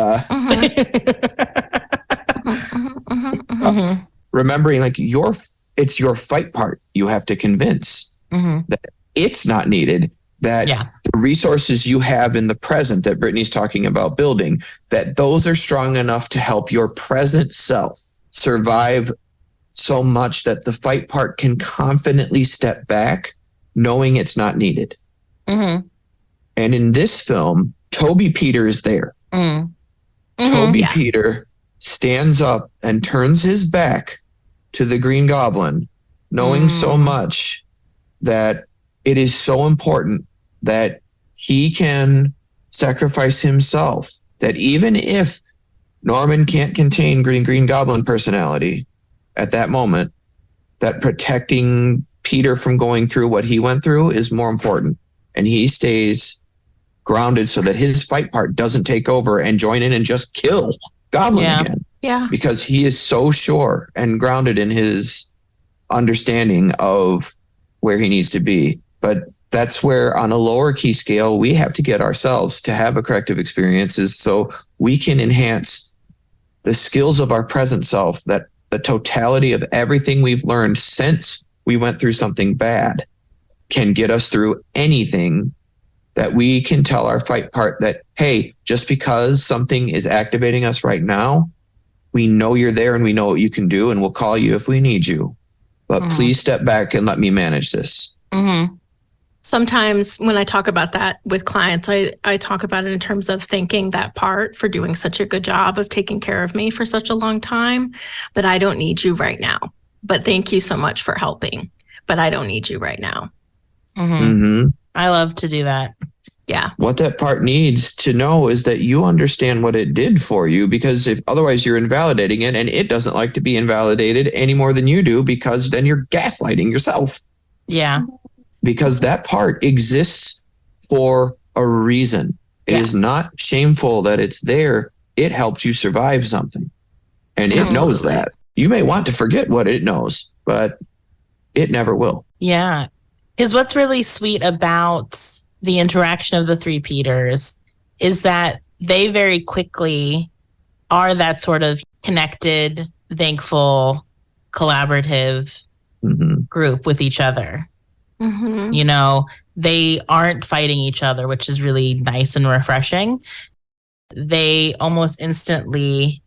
remembering, like, it's your fight part. You have to convince that it's not needed. That the resources you have in the present that Brittany's talking about building, that those are strong enough to help your present self survive so much that the fight part can confidently step back, knowing it's not needed. And in this film, Toby Peter is there. Toby Peter stands up and turns his back to the Green Goblin, knowing so much that it is so important that he can sacrifice himself, that even if Norman can't contain Green Goblin personality at that moment, that protecting Peter from going through what he went through is more important. And he stays grounded so that his fight part doesn't take over and join in and just kill Goblin again. Yeah. Because he is so sure and grounded in his understanding of where he needs to be. But that's where, on a lower key scale, we have to get ourselves to have a corrective experiences so we can enhance the skills of our present self, that the totality of everything we've learned since we went through something bad can get us through anything, that we can tell our fight part that, hey, just because something is activating us right now, we know you're there and we know what you can do, and we'll call you if we need you. But please step back and let me manage this. Sometimes when I talk about that with clients, I talk about it in terms of thanking that part for doing such a good job of taking care of me for such a long time, but I don't need you right now. But thank you so much for helping, but I don't need you right now. I love to do that. Yeah. What that part needs to know is that you understand what it did for you, because if otherwise you're invalidating it, and it doesn't like to be invalidated any more than you do, because then you're gaslighting yourself. Yeah. Because that part exists for a reason. It is not shameful that it's there. It helps you survive something. And it knows that. You may want to forget what it knows, but it never will. Yeah. Because what's really sweet about the interaction of the three Peters is that they very quickly are that sort of connected, thankful, collaborative group with each other. You know, they aren't fighting each other, which is really nice and refreshing. They almost instantly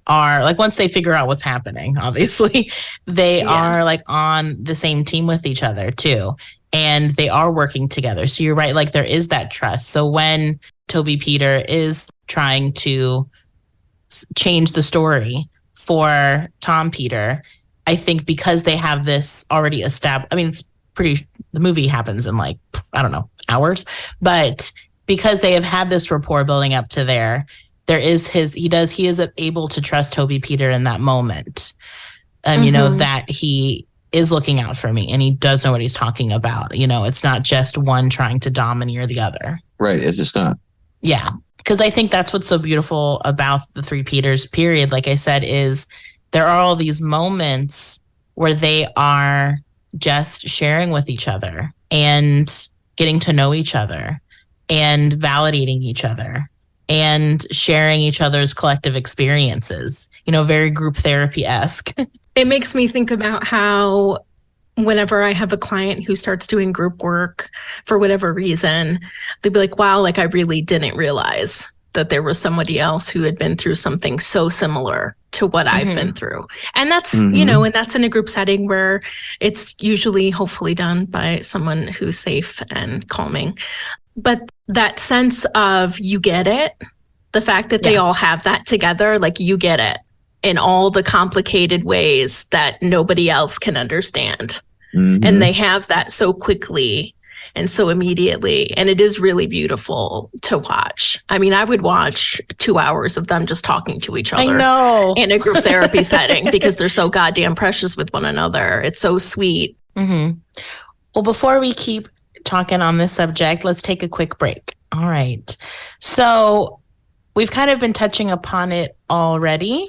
are, like, once they figure out what's happening, obviously, they are like on the same team with each other too. And they are working together. So you're right, like there is that trust. So when Toby Peter is trying to change the story for Tom Peter. I think because they have this already established, I mean, the movie happens in like, I don't know, hours, but because they have had this rapport building up to he is able to trust Toby Peter in that moment. You know, that he is looking out for me and he does know what he's talking about. You know, it's not just one trying to domineer the other. Right. It's just not. Yeah. Because I think that's what's so beautiful about the Three Peters period, like I said, is there are all these moments where they are just sharing with each other and getting to know each other and validating each other and sharing each other's collective experiences, you know, very group therapy-esque. It makes me think about how whenever I have a client who starts doing group work for whatever reason, they'd be like, wow, like I really didn't realize that there was somebody else who had been through something so similar to what I've been through. And that's, you know, and that's in a group setting where it's usually hopefully done by someone who's safe and calming. But that sense of you get it, the fact that they all have that together, like you get it in all the complicated ways that nobody else can understand. And they have that so quickly and so immediately. And it is really beautiful to watch. I mean, I would watch 2 hours of them just talking to each other. I know. In a group therapy setting because they're so goddamn precious with one another. It's so sweet. Well, before we keep talking on this subject, let's take a quick break. All right. So we've kind of been touching upon it already,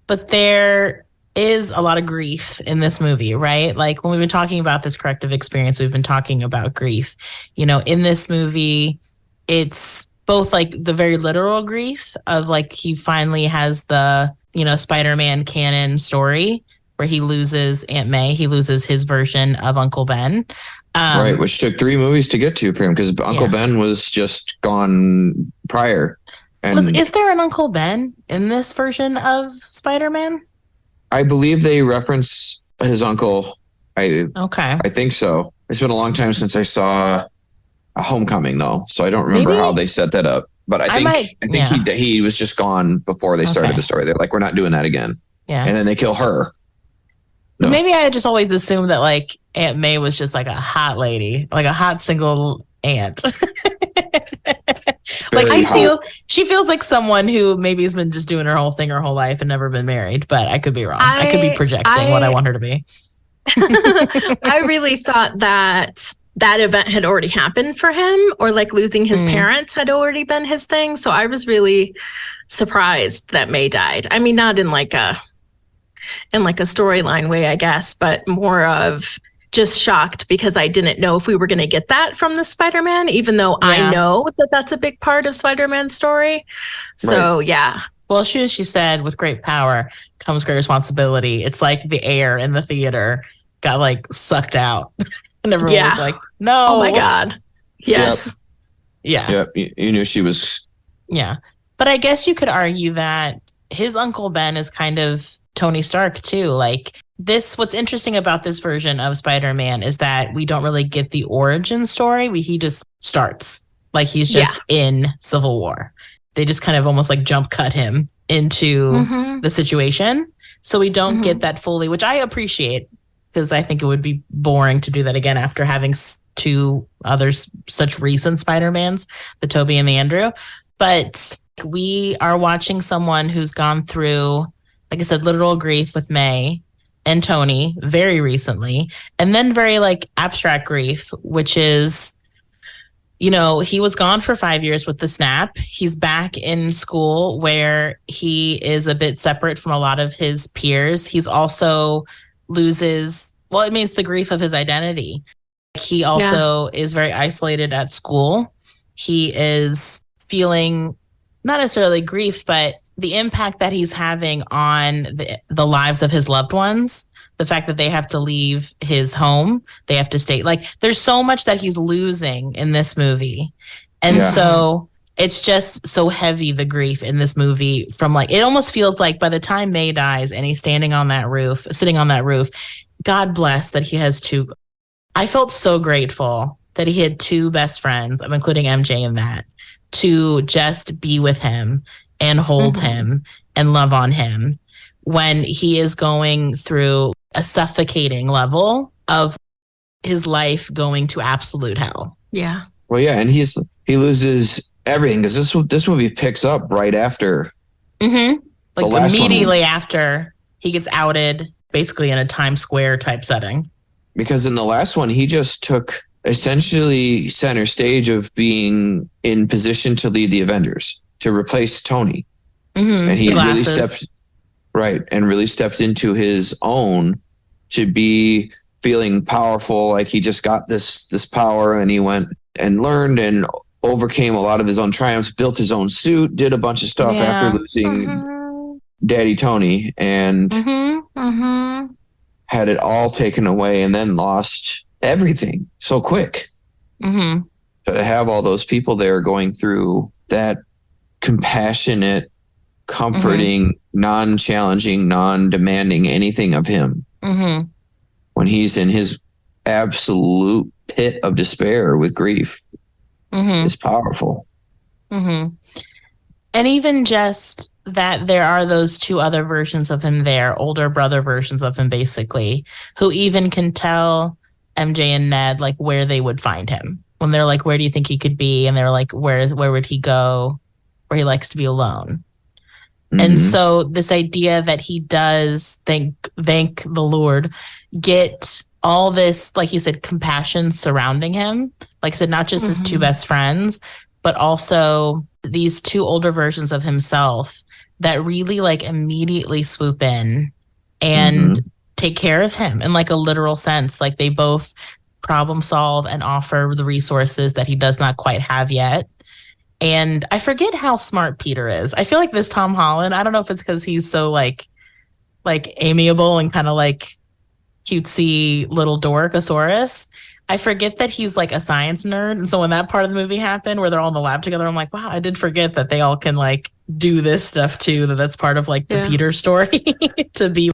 but there is a lot of grief in this movie, right? Like when we've been talking about this corrective experience, we've been talking about grief. You know, in this movie, it's both like the very literal grief of like he finally has the, you know, Spider-Man canon story where he loses Aunt May. He loses his version of Uncle Ben. Right, which took 3 movies to get to for him because Uncle Ben was just gone prior. And is there an Uncle Ben in this version of Spider-Man? I believe they reference his uncle. I think so. It's been a long time since I saw a Homecoming though, so I don't remember how they set that up. But I think he was just gone before they started the story. They're like, we're not doing that again. Yeah, and then they kill her. No. Maybe I just always assumed that like Aunt May was just like a hot lady, like a hot single aunt. Like she feels like someone who maybe has been just doing her whole thing her whole life and never been married, but I could be wrong. I could be projecting what I want her to be. I really thought that event had already happened for him, or like losing his parents had already been his thing. So I was really surprised that May died. I mean, not in like a storyline way, I guess, but more of just shocked because I didn't know if we were going to get that from the Spider-Man, even though I know that that's a big part of Spider-Man's story. So, yeah. Well, she said, with great power comes great responsibility. It's like the air in the theater got like sucked out. And everyone was like, no. Oh my God. Yes. Yep. Yeah. Yep. You knew she was. Yeah. But I guess you could argue that his Uncle Ben is kind of Tony Stark too. Like what's interesting about this version of Spider-Man is that we don't really get the origin story. He just starts like he's just in Civil War. They just kind of almost like jump cut him into the situation. So we don't get that fully, which I appreciate because I think it would be boring to do that again after having 2 others, such recent Spider-Mans, the Tobey and the Andrew. But we are watching someone who's gone through, like I said, literal grief with May and Tony very recently, and then very like abstract grief, which is, you know, he was gone for 5 years with the snap. He's back in school where he is a bit separate from a lot of his peers. He's also loses, well, it means the grief of his identity. He also is very isolated at school. He is feeling not necessarily grief, but the impact that he's having on the lives of his loved ones, the fact that they have to leave his home, they have to stay. Like, there's so much that he's losing in this movie. And so it's just so heavy, the grief in this movie, from like, it almost feels like by the time May dies and he's sitting on that roof, God bless that he has 2. I felt so grateful that he had 2 best friends, I'm including MJ in that, to just be with him and hold him and love on him when he is going through a suffocating level of his life going to absolute hell. Yeah. Well, yeah, and he loses everything because this movie picks up right after. Like last immediately after he gets outed, basically in a Times Square type setting. Because in the last one, he just took essentially center stage of being in position to lead the Avengers, to replace Tony. And he really stepped into his own to be feeling powerful, like he just got this power, and he went and learned and overcame a lot of his own triumphs, built his own suit, did a bunch of stuff after losing Daddy Tony, and had it all taken away and then lost everything so quick. So to have all those people there going through that compassionate, comforting, non-challenging, non-demanding anything of him when he's in his absolute pit of despair with grief is powerful. And even just that there are those two other versions of him there, older brother versions of him, basically, who even can tell MJ and Ned like where they would find him when they're like, where do you think he could be? And they're like, where would he go? Where he likes to be alone. And so this idea that he does, thank the Lord, get all this, like you said, compassion surrounding him. Like I said, not just his two best friends, but also these two older versions of himself that really like immediately swoop in and take care of him in like a literal sense. Like they both problem solve and offer the resources that he does not quite have yet. And I forget how smart Peter is. I feel like this Tom Holland, I don't know if it's because he's so like amiable and kind of like cutesy little dorkosaurus. I forget that he's like a science nerd. And so when that part of the movie happened where they're all in the lab together, I'm like, wow, I did forget that they all can like do this stuff too, that's part of like the Peter story to be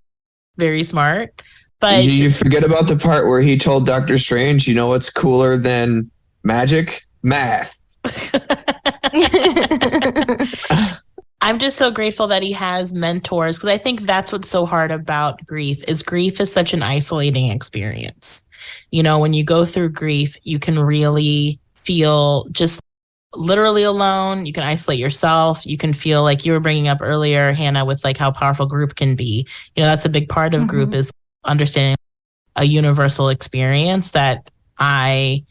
very smart. But did you forget about the part where he told Doctor Strange, you know what's cooler than magic? Math. I'm just so grateful that he has mentors, because I think that's what's so hard about grief is such an isolating experience. You know, when you go through grief, you can really feel just literally alone. You can isolate yourself. You can feel like you were bringing up earlier, Hannah, with like how powerful group can be. You know, that's a big part of group is understanding a universal experience that I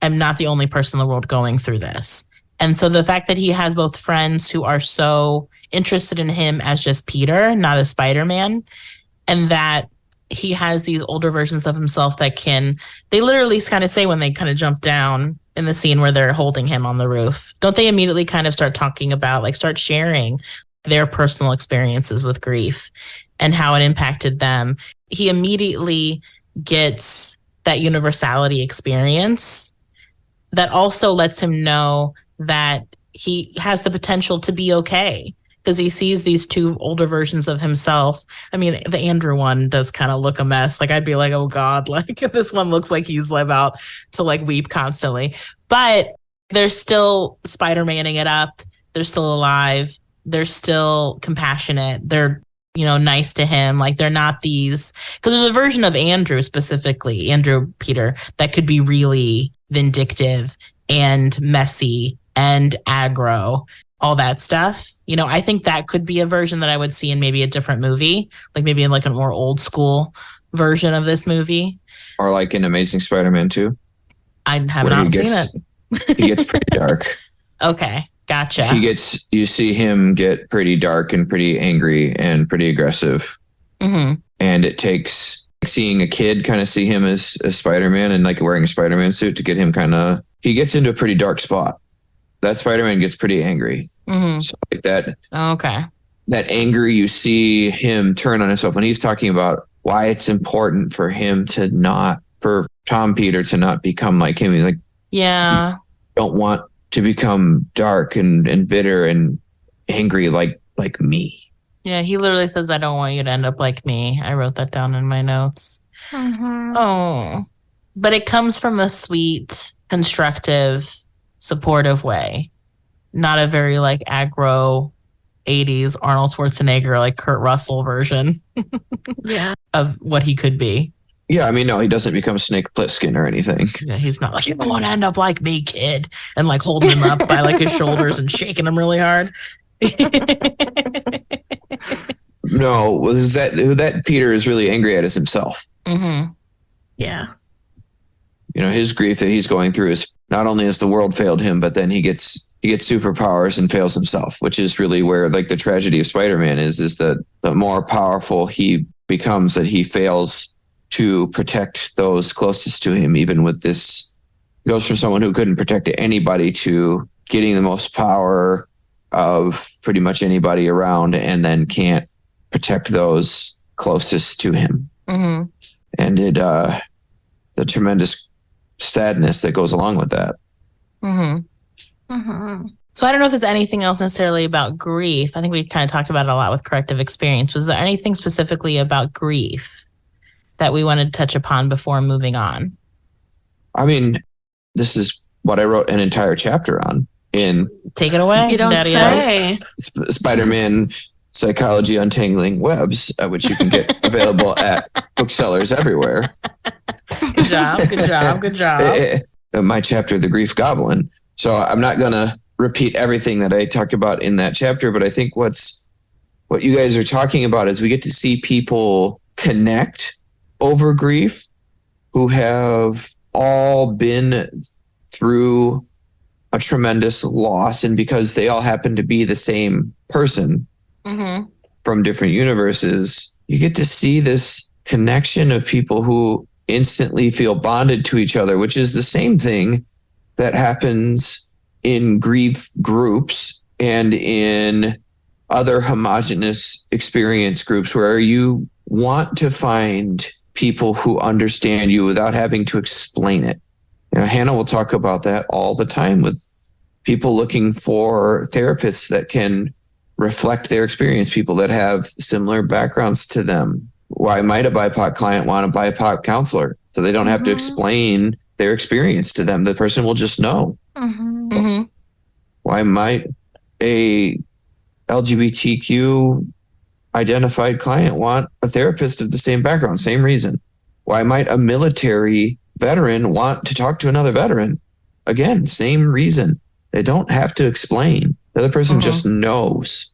am not the only person in the world going through this. And so the fact that he has both friends who are so interested in him as just Peter, not as Spider-Man, and that he has these older versions of himself that they literally kind of say when they kind of jump down in the scene where they're holding him on the roof, don't they immediately kind of start talking about, like start sharing their personal experiences with grief and how it impacted them? He immediately gets that universality experience that also lets him know that he has the potential to be okay, because he sees these two older versions of himself. I mean, the Andrew one does kind of look a mess. Like I'd be like, oh God, like this one looks like he's about to like weep constantly. But they're still Spider-Manning it up. They're still alive. They're still compassionate. They're, you know, nice to him. Like they're not these, because there's a version of Andrew specifically, Andrew Peter, that could be really vindictive and messy and aggro, all that stuff. You know, I think that could be a version that I would see in maybe a different movie, like maybe in like a more old school version of this movie. Or like in Amazing Spider-Man 2. I have not seen it. He gets pretty dark. Okay, gotcha. You see him get pretty dark and pretty angry and pretty aggressive. And it takes seeing a kid kind of see him as Spider-Man and like wearing a Spider-Man suit to get him he gets into a pretty dark spot. That Spider-Man gets pretty angry. So like that. Okay. That anger, you see him turn on himself when he's talking about why it's important for him for Tom Peter to not become like him. He's like, yeah, don't want to become dark and bitter and angry like me. Yeah, he literally says, I don't want you to end up like me. I wrote that down in my notes. Oh, but it comes from a sweet, constructive, supportive way, not a very like aggro, '80s Arnold Schwarzenegger, like Kurt Russell version Yeah. of what he could be. Yeah, I mean, no, he doesn't become Snake Plissken or anything. Yeah, he's not like, you don't want to end up like me, kid, and like holding him up by like his shoulders and shaking him really hard. No, that Peter is really angry at is himself. Mm-hmm. Yeah. You know, his grief that he's going through is not only has the world failed him, but then he gets superpowers and fails himself, which is really where like the tragedy of Spider-Man is that the more powerful he becomes, that he fails to protect those closest to him. Even with this, he goes from someone who couldn't protect anybody to getting the most power of pretty much anybody around, and then can't protect those closest to him. Mm-hmm. And the tremendous sadness that goes along with that. Mm-hmm. Mm-hmm. So I don't know if there's anything else necessarily about grief. I think we kind of talked about it a lot with corrective experience. Was there anything specifically about grief that we wanted to touch upon before moving on? I mean, this is what I wrote an entire chapter on in Take it away. You don't Daddy. say. Spider-Man Psychology Untangling Webs, which you can get available at booksellers everywhere. Good job. Good job. Good job. My chapter, The Grief Goblin. So I'm not going to repeat everything that I talked about in that chapter, but I think what you guys are talking about is we get to see people connect over grief who have all been through a tremendous loss, and because they all happen to be the same person Mm-hmm. from different universes, you get to see this connection of people who instantly feel bonded to each other, which is the same thing that happens in grief groups and in other homogenous experience groups, where you want to find people who understand you without having to explain it. You know, Hannah will talk about that all the time with people looking for therapists that can reflect their experience, people that have similar backgrounds to them. Why might a BIPOC client want a BIPOC counselor? So they don't have to explain their experience to them. The person will just know. Mm-hmm. Mm-hmm. Why might a LGBTQ identified client want a therapist of the same background? Same reason. Why might a military veteran want to talk to another veteran? Again, same reason. They don't have to explain. The other person just knows.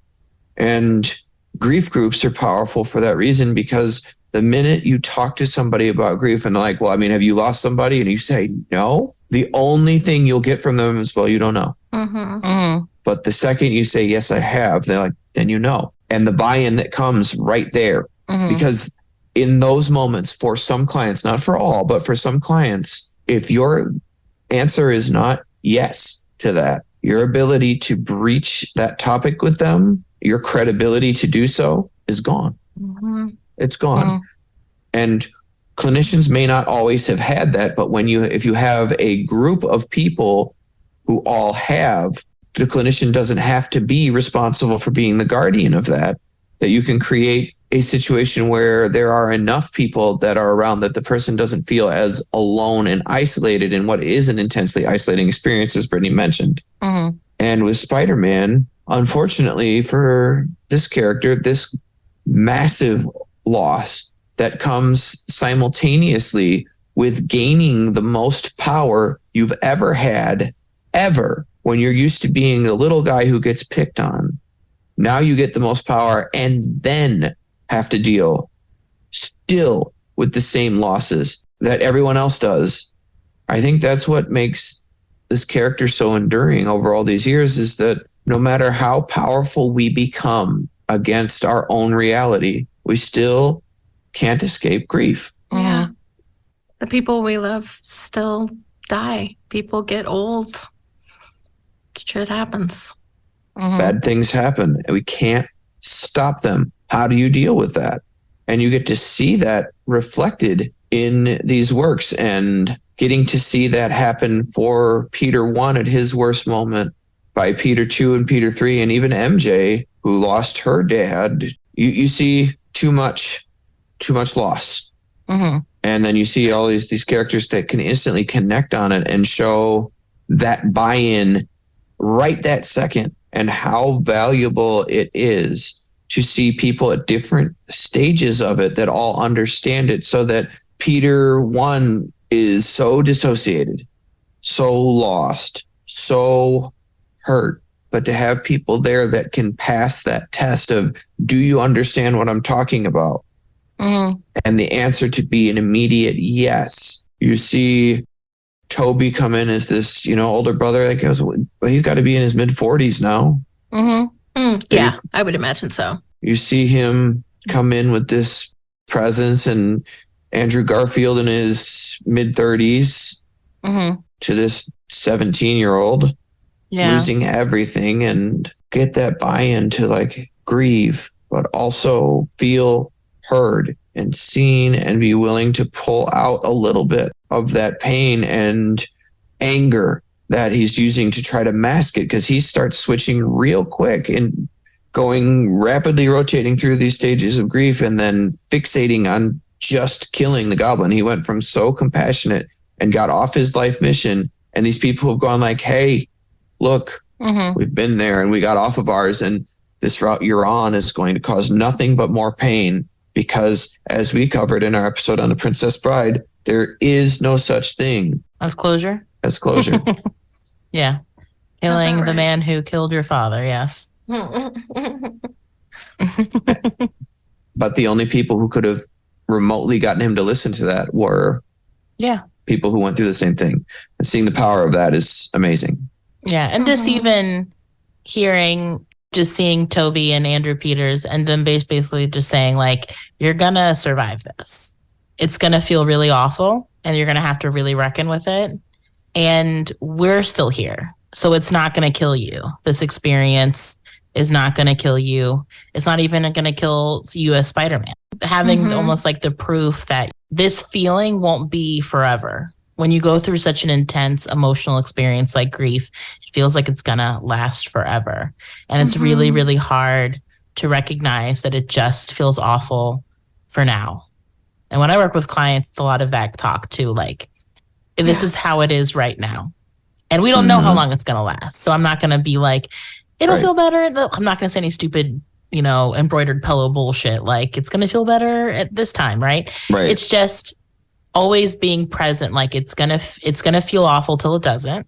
And grief groups are powerful for that reason, because the minute you talk to somebody about grief and like, well, I mean, have you lost somebody? And you say no, the only thing you'll get from them is, well, you don't know. Mm-hmm. Mm-hmm. But the second you say, yes, I have, they're like, then you know. And the buy-in that comes right there, Mm-hmm. because in those moments, for some clients, not for all, but for some clients, if your answer is not yes to that, your ability to breach that topic with them, your credibility to do so is gone. Mm-hmm. It's gone. Mm-hmm. And clinicians may not always have had that, but if you have a group of people who all have, the clinician doesn't have to be responsible for being the guardian of that you can create a situation where there are enough people that are around that the person doesn't feel as alone and isolated in what is an intensely isolating experience, as Brittany mentioned. Mm-hmm. And with Spider-Man, unfortunately for this character, this massive loss that comes simultaneously with gaining the most power you've ever had, ever, when you're used to being the little guy who gets picked on. Now you get the most power and then have to deal still with the same losses that everyone else does. I think that's what makes this character so enduring over all these years, is that no matter how powerful we become against our own reality, we still can't escape grief. Yeah. The people we love still die. People get old. Shit happens. Mm-hmm. Bad things happen and we can't stop them. How do you deal with that? And you get to see that reflected in these works, and getting to see that happen for Peter 1 at his worst moment, by Peter 2 and Peter 3, and even MJ, who lost her dad. You see too much loss. Mm-hmm. And then you see all these characters that can instantly connect on it and show that buy-in right that second. and how valuable it is to see people at different stages of it that all understand it, so that Peter 1 is so dissociated, so lost, so hurt, but to have people there that can pass that test of, do you understand what I'm talking about? Mm-hmm. And the answer to be an immediate yes. You see Toby come in as this, older brother that goes, well, he's got to be in his mid 40s now. Mm-hmm. Yeah, I would imagine so. You see him come in with this presence, and Andrew Garfield in his mid 30s Mm-hmm. to this 17-year-old losing everything, and get that buy-in to like grieve, but also feel heard and seen, and be willing to pull out a little bit of that pain and anger that he's using to try to mask it, because he starts switching real quick and going rapidly rotating through these stages of grief, and then fixating on just killing the goblin. He went from so compassionate and got off his life mission, and these people have gone like, hey, look, we've been there and we got off of ours, and this route you're on is going to cause nothing but more pain, because as we covered in our episode on The Princess Bride, there is no such thing as closure. Yeah. Killing the man who killed your father. Yes. But the only people who could have remotely gotten him to listen to that were people who went through the same thing. And seeing the power of that is amazing. Yeah. And just even seeing Toby and Andrew Peters, and them basically just saying, like, you're going to survive this. It's going to feel really awful, and you're going to have to really reckon with it. And we're still here. So it's not going to kill you. This experience is not going to kill you. It's not even going to kill you as Spider-Man. Having almost like the proof that this feeling won't be forever. When you go through such an intense emotional experience like grief, it feels like it's going to last forever. And it's really, really hard to recognize that it just feels awful for now. And when I work with clients, it's a lot of that talk too. Like, this is how it is right now. And we don't know how long it's going to last. So I'm not going to be like, it'll feel better. I'm not going to say any stupid, embroidered pillow bullshit. Like, it's going to feel better at this time, right? Right. It's just always being present. Like, it's going to feel awful till it doesn't.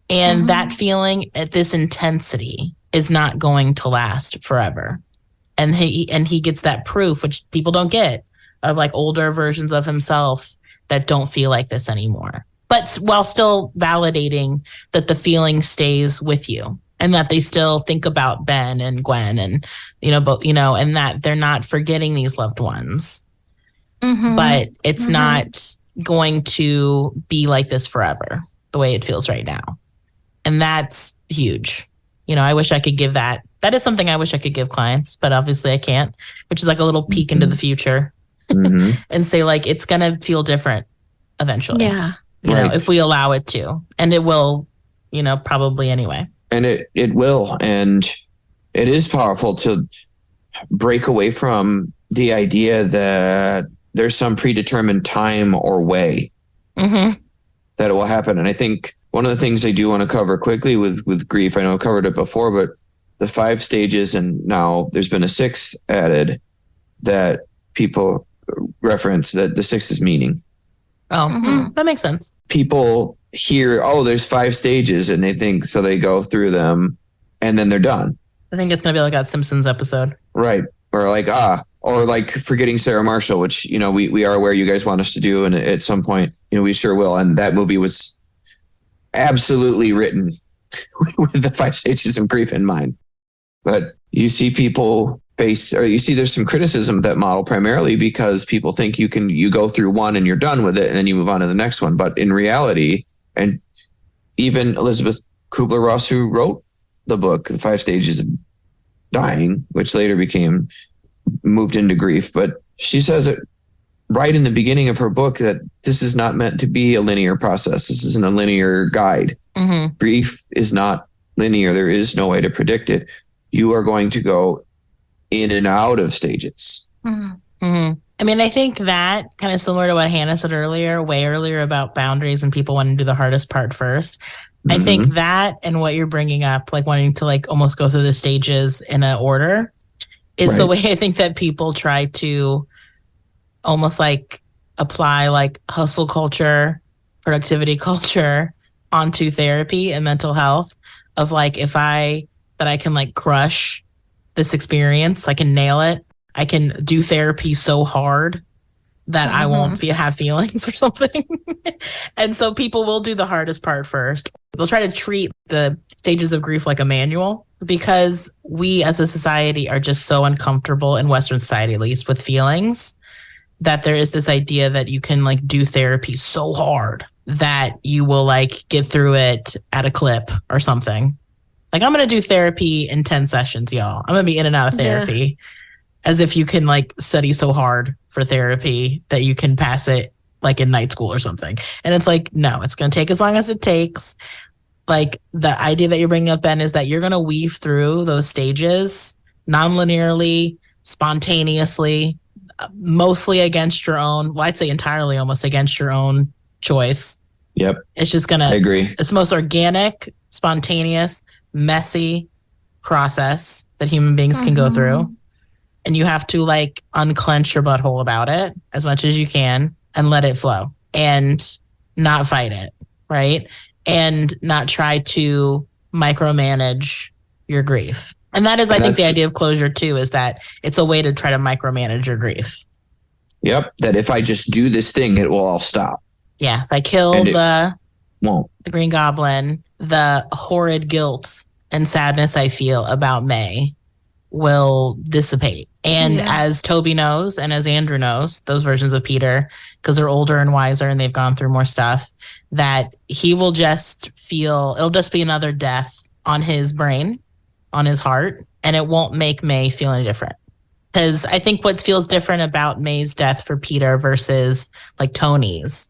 And that feeling at this intensity is not going to last forever. And he gets that proof, which people don't get, of like older versions of himself that don't feel like this anymore. But while still validating that the feeling stays with you, and that they still think about Ben and Gwen, and and that they're not forgetting these loved ones. But it's not going to be like this forever, the way it feels right now. And that's huge. I wish I could give that. That is something I wish I could give clients, but obviously I can't, which is like a little peek into the future and say, like, it's going to feel different eventually. Yeah. If we allow it to. And it will, probably anyway. And it will. And it is powerful to break away from the idea that there's some predetermined time or way that it will happen. And I think one of the things I do want to cover quickly with grief, I know I covered it before, but the 5 stages, and now there's been a 6th added that people reference, that the 6th is meaning. Oh, that makes sense. People hear, there's 5 stages, and they think, so they go through them and then they're done. I think it's going to be like that Simpsons episode. Right. Or like, or like Forgetting Sarah Marshall, which, we are aware you guys want us to do. And at some point, we sure will. And that movie was absolutely written with the 5 stages of grief in mind. But you see people you see there's some criticism of that model, primarily because people think you go through one and you're done with it and then you move on to the next one. But in reality, and even Elizabeth Kubler-Ross, who wrote the book, The 5 Stages of Dying, which later moved into grief, but she says it right in the beginning of her book that this is not meant to be a linear process. This isn't a linear guide. Grief is not linear. There is no way to predict it. You are going to go in and out of stages. I mean, I think that kind of similar to what Hannah said way earlier about boundaries and people wanting to do the hardest part first. I think that and what you're bringing up, like wanting to like almost go through the stages in a order, is the way I think that people try to almost like apply like hustle culture, productivity culture onto therapy and mental health of like, I can like crush this experience, I can nail it. I can do therapy so hard that I won't have feelings or something. And so people will do the hardest part first. They'll try to treat the stages of grief like a manual because we as a society are just so uncomfortable in Western society, at least, with feelings, that there is this idea that you can like do therapy so hard that you will like get through it at a clip or something. Like, I'm going to do therapy in 10 sessions, y'all. I'm going to be in and out of therapy. As if you can like study so hard for therapy that you can pass it like in night school or something. And it's like, no, it's going to take as long as it takes. Like, the idea that you're bringing up, Ben, is that you're going to weave through those stages non-linearly, spontaneously, mostly against your own, well, I'd say entirely almost against your own choice. Yep. It's just going to, I agree. It's the most organic, spontaneous, messy process that human beings can go through. And you have to like unclench your butthole about it as much as you can and let it flow and not fight it, right? And not try to micromanage your grief. And that is, I think, the idea of closure too, is that it's a way to try to micromanage your grief. Yep. That if I just do this thing, it will all stop. Yeah. If I kill the Green Goblin, the horrid guilt and sadness I feel about May will dissipate. And as Toby knows, and as Andrew knows, those versions of Peter, because they're older and wiser and they've gone through more stuff, that he will just feel, it'll just be another death on his brain, on his heart, and it won't make May feel any different. Because I think what feels different about May's death for Peter versus like Tony's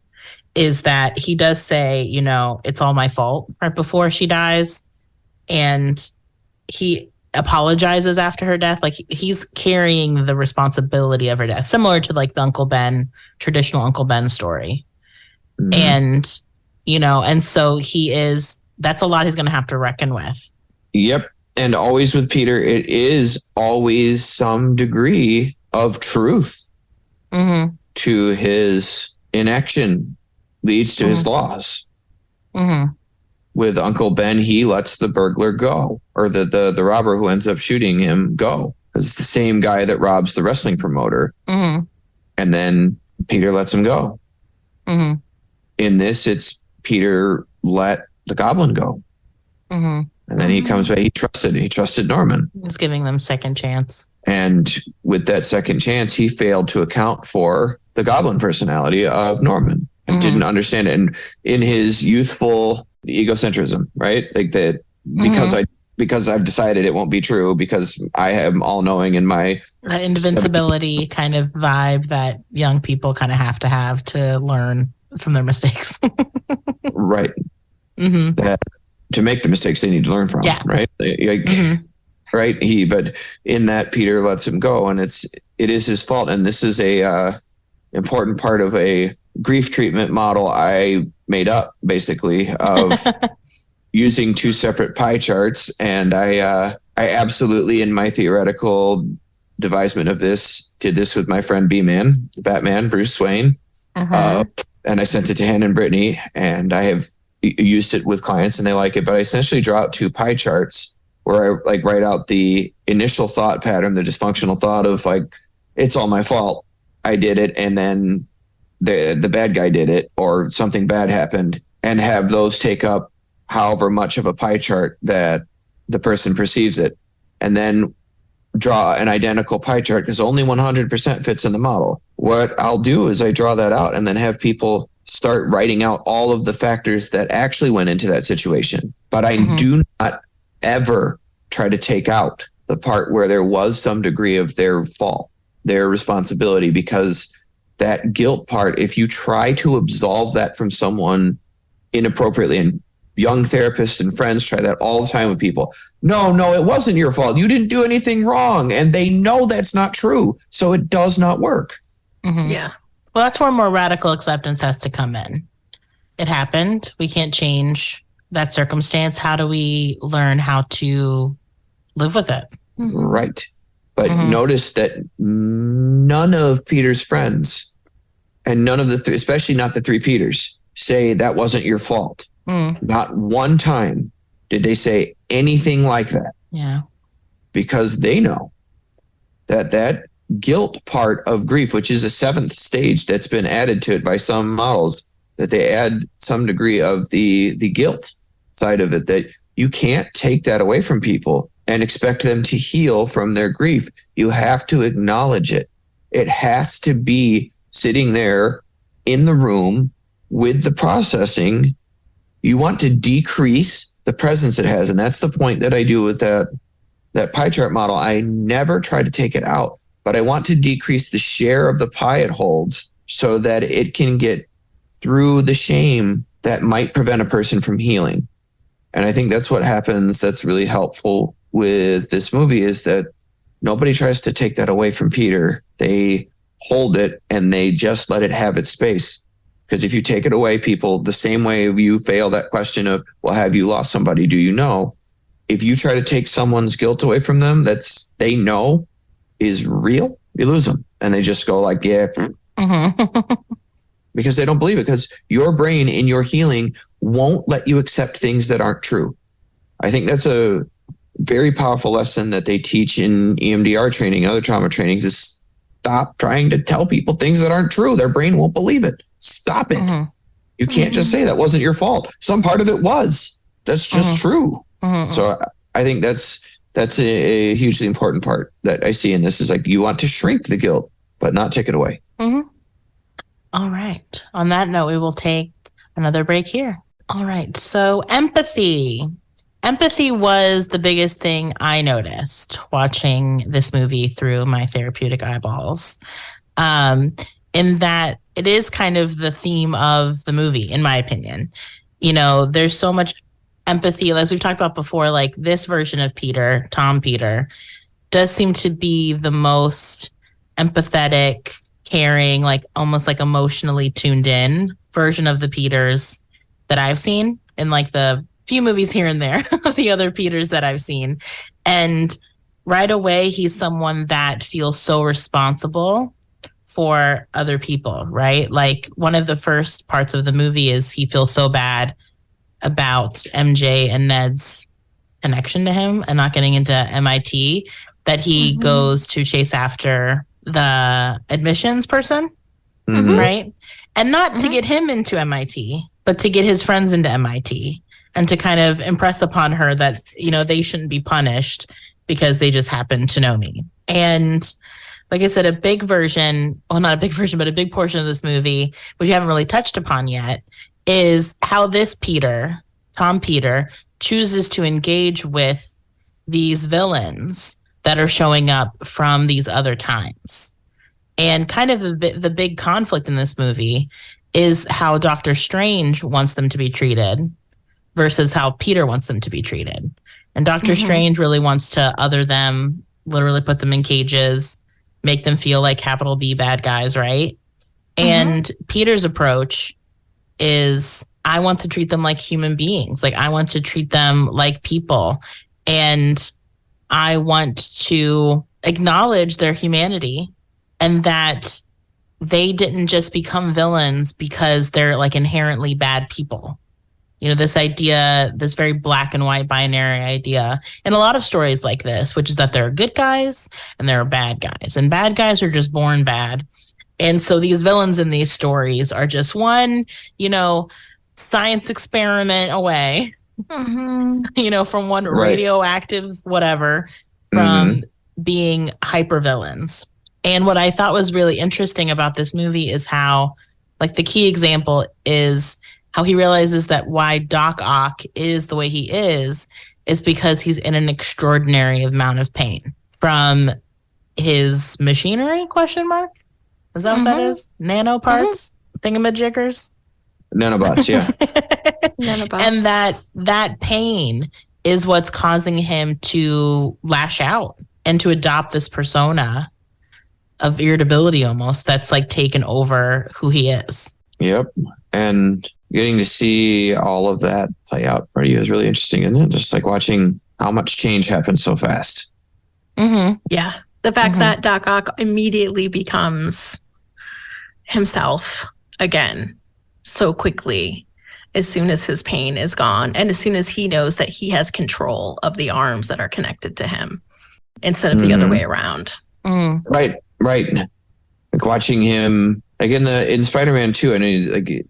is that he does say, you know, it's all my fault right before she dies. And he apologizes after her death. Like, he's carrying the responsibility of her death, similar to like the Uncle Ben, traditional Uncle Ben story. And, you know, and so that's a lot he's going to have to reckon with. Yep. And always with Peter, it is always some degree of truth to his inaction leads to his loss. With Uncle Ben, he lets the burglar go, or the robber who ends up shooting him go. It's the same guy that robs the wrestling promoter. And then Peter lets him go. In this, it's Peter let the goblin go. And then he comes back. He trusted Norman. He's giving them second chance. And with that second chance, he failed to account for the goblin personality of Norman and didn't understand it. And in his youthful egocentrism, right? Like that, because I've decided it won't be true because I am all knowing in my that invincibility kind of vibe that young people kind of have to learn from their mistakes. Right. That to make the mistakes they need to learn from. Yeah. Right. Right. But in that, Peter lets him go, and it is his fault. And this is a important part of a grief treatment model I made up, basically, of using two separate pie charts. And I absolutely, in my theoretical devisement of this, did this with my friend B-Man, Batman, Bruce Wayne. And I sent it to Hannah and Brittany, and I have used it with clients and they like it. But I essentially draw out two pie charts where I like write out the initial thought pattern, the dysfunctional thought of like, it's all my fault, I did it, and then the bad guy did it, or something bad happened, and have those take up however much of a pie chart that the person perceives it, and then draw an identical pie chart because only 100% fits in the model. What I'll do is I draw that out and then have people start writing out all of the factors that actually went into that situation. But I do not ever try to take out the part where there was some degree of their fault, their responsibility, because that guilt part, if you try to absolve that from someone inappropriately, and young therapists and friends try that all the time with people. No, it wasn't your fault. You didn't do anything wrong. And they know that's not true. So it does not work. Yeah. Well, that's where more radical acceptance has to come in. It happened. We can't change that circumstance, how do we learn how to live with it? Right. But Mhm. notice that none of Peter's friends and none of the, especially not the three Peters, say that wasn't your fault. Not one time did they say anything like that. Yeah. Because they know that guilt part of grief, which is a seventh stage that's been added to it by some models, that they add some degree of the guilt side of it, that you can't take that away from people and expect them to heal from their grief. You have to acknowledge it. It has to be sitting there in the room with the processing. You want to decrease the presence it has. And that's the point that I do with that pie chart model. I never try to take it out, but I want to decrease the share of the pie it holds so that it can get through the shame that might prevent a person from healing. And I think that's what happens. That's really helpful with this movie, is that nobody tries to take that away from Peter. They hold it and they just let it have its space. Because if you take it away, people, the same way you fail that question of, well, have you lost somebody? Do you know? If you try to take someone's guilt away from them, that's they know is real, you lose them. And they just go like, yeah, because they don't believe it, because your brain in your healing won't let you accept things that aren't true. I think that's a very powerful lesson that they teach in EMDR training and other trauma trainings, is stop trying to tell people things that aren't true. Their brain won't believe it. Stop it. You can't just say that wasn't your fault. Some part of it was. That's just true. So I think that's a hugely important part that I see in this, is like, you want to shrink the guilt, but not take it away. All right. On that note, we will take another break here. All right. So empathy. Empathy was the biggest thing I noticed watching this movie through my therapeutic eyeballs. In that it is kind of the theme of the movie, in my opinion. You know, there's so much empathy, as we've talked about before, like this version of Peter, Tom Peter, does seem to be the most empathetic, caring, like almost like emotionally tuned in version of the Peters that I've seen in like the few movies here and there of the other Peters that I've seen. And right away, he's someone that feels so responsible for other people, right? Like one of the first parts of the movie is he feels so bad about MJ and Ned's connection to him and not getting into MIT that he goes to chase after the admissions person, right? And not to get him into MIT, but to get his friends into MIT and to kind of impress upon her that, you know, they shouldn't be punished because they just happen to know me. And like I said, a big version, well, not a big version, but a big portion of this movie, which we haven't really touched upon yet, is how this Peter, Tom Peter, chooses to engage with these villains that are showing up from these other times. And kind of the big conflict in this movie is how Doctor Strange wants them to be treated versus how Peter wants them to be treated. And Doctor Strange really wants to other them, literally put them in cages, make them feel like capital B bad guys, right? And Peter's approach is, I want to treat them like human beings. Like I want to treat them like people. And I want to acknowledge their humanity and that they didn't just become villains because they're like inherently bad people. You know, this idea, this very black and white binary idea in a lot of stories like this, which is that there are good guys and there are bad guys, and bad guys are just born bad. And so these villains in these stories are just one, you know, science experiment away, you know, from one radioactive whatever, from being hyper villains. And what I thought was really interesting about this movie is how, like, the key example is how he realizes that why Doc Ock is the way he is because he's in an extraordinary amount of pain from his machinery, question mark? Is that what that is? Nano parts? Thingamajiggers? Nanobots, yeah. Nanobots. And that pain is what's causing him to lash out and to adopt this persona of irritability almost that's like taken over who he is. Yep. And getting to see all of that play out for you is really interesting, isn't it? Just like watching how much change happens so fast. Mm-hmm. Yeah. The fact that Doc Ock immediately becomes himself again so quickly as soon as his pain is gone and as soon as he knows that he has control of the arms that are connected to him instead of the other way around. Right. Like watching him like in Spider-Man 2, I know like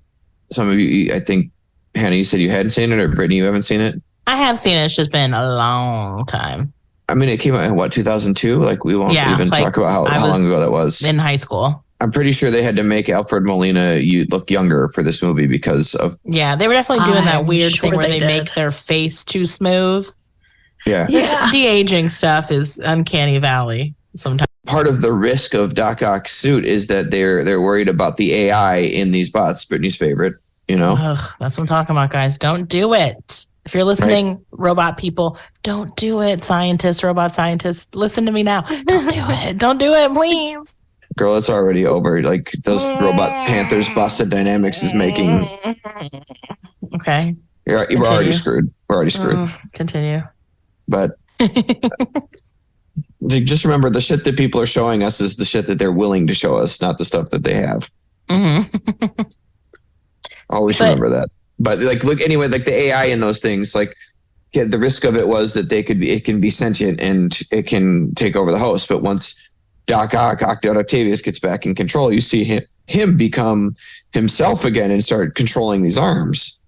some of you, I think, Hannah, you said you hadn't seen it, or Brittany, you haven't seen it? I have seen it. It's just been a long time. I mean, it came out in what, 2002? Like we won't even talk about how long ago that was. In high school. I'm pretty sure they had to make Alfred Molina look younger for this movie because of... Yeah, they were definitely doing that weird thing where they make their face too smooth. Yeah. This de-aging stuff is uncanny valley sometimes. Part of the risk of Doc Ock's suit is that they're worried about the AI in these bots, Brittany's favorite, you know? Ugh, that's what I'm talking about, guys. Don't do it. If you're listening, robot people, don't do it. Scientists, robot scientists, listen to me now. Don't do it. Don't do it, please. Girl, it's already over. Like those robot panthers Boston Dynamics is making. Okay. We're already screwed. We're already screwed. Continue. But just remember, the shit that people are showing us is the shit that they're willing to show us, not the stuff that they have. Always remember that. But like, look, anyway, like the AI in those things, like, yeah, the risk of it was that it can be sentient and it can take over the host. But once Doc Ock, Octavius gets back in control, you see him become himself again and start controlling these arms.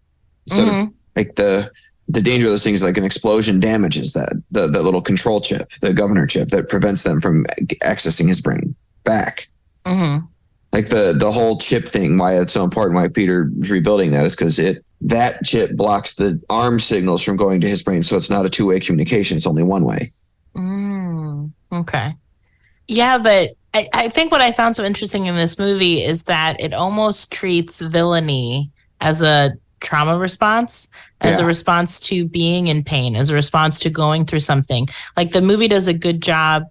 So like the danger of those things, like an explosion damages that little control chip, the governor chip that prevents them from accessing his brain back. Like the whole chip thing, why it's so important, why Peter's rebuilding that is because that chip blocks the arm signals from going to his brain. So it's not a two-way communication. It's only one way. Okay. Yeah, but I think what I found so interesting in this movie is that it almost treats villainy as a trauma response, as a response to being in pain, as a response to going through something. Like the movie does a good job.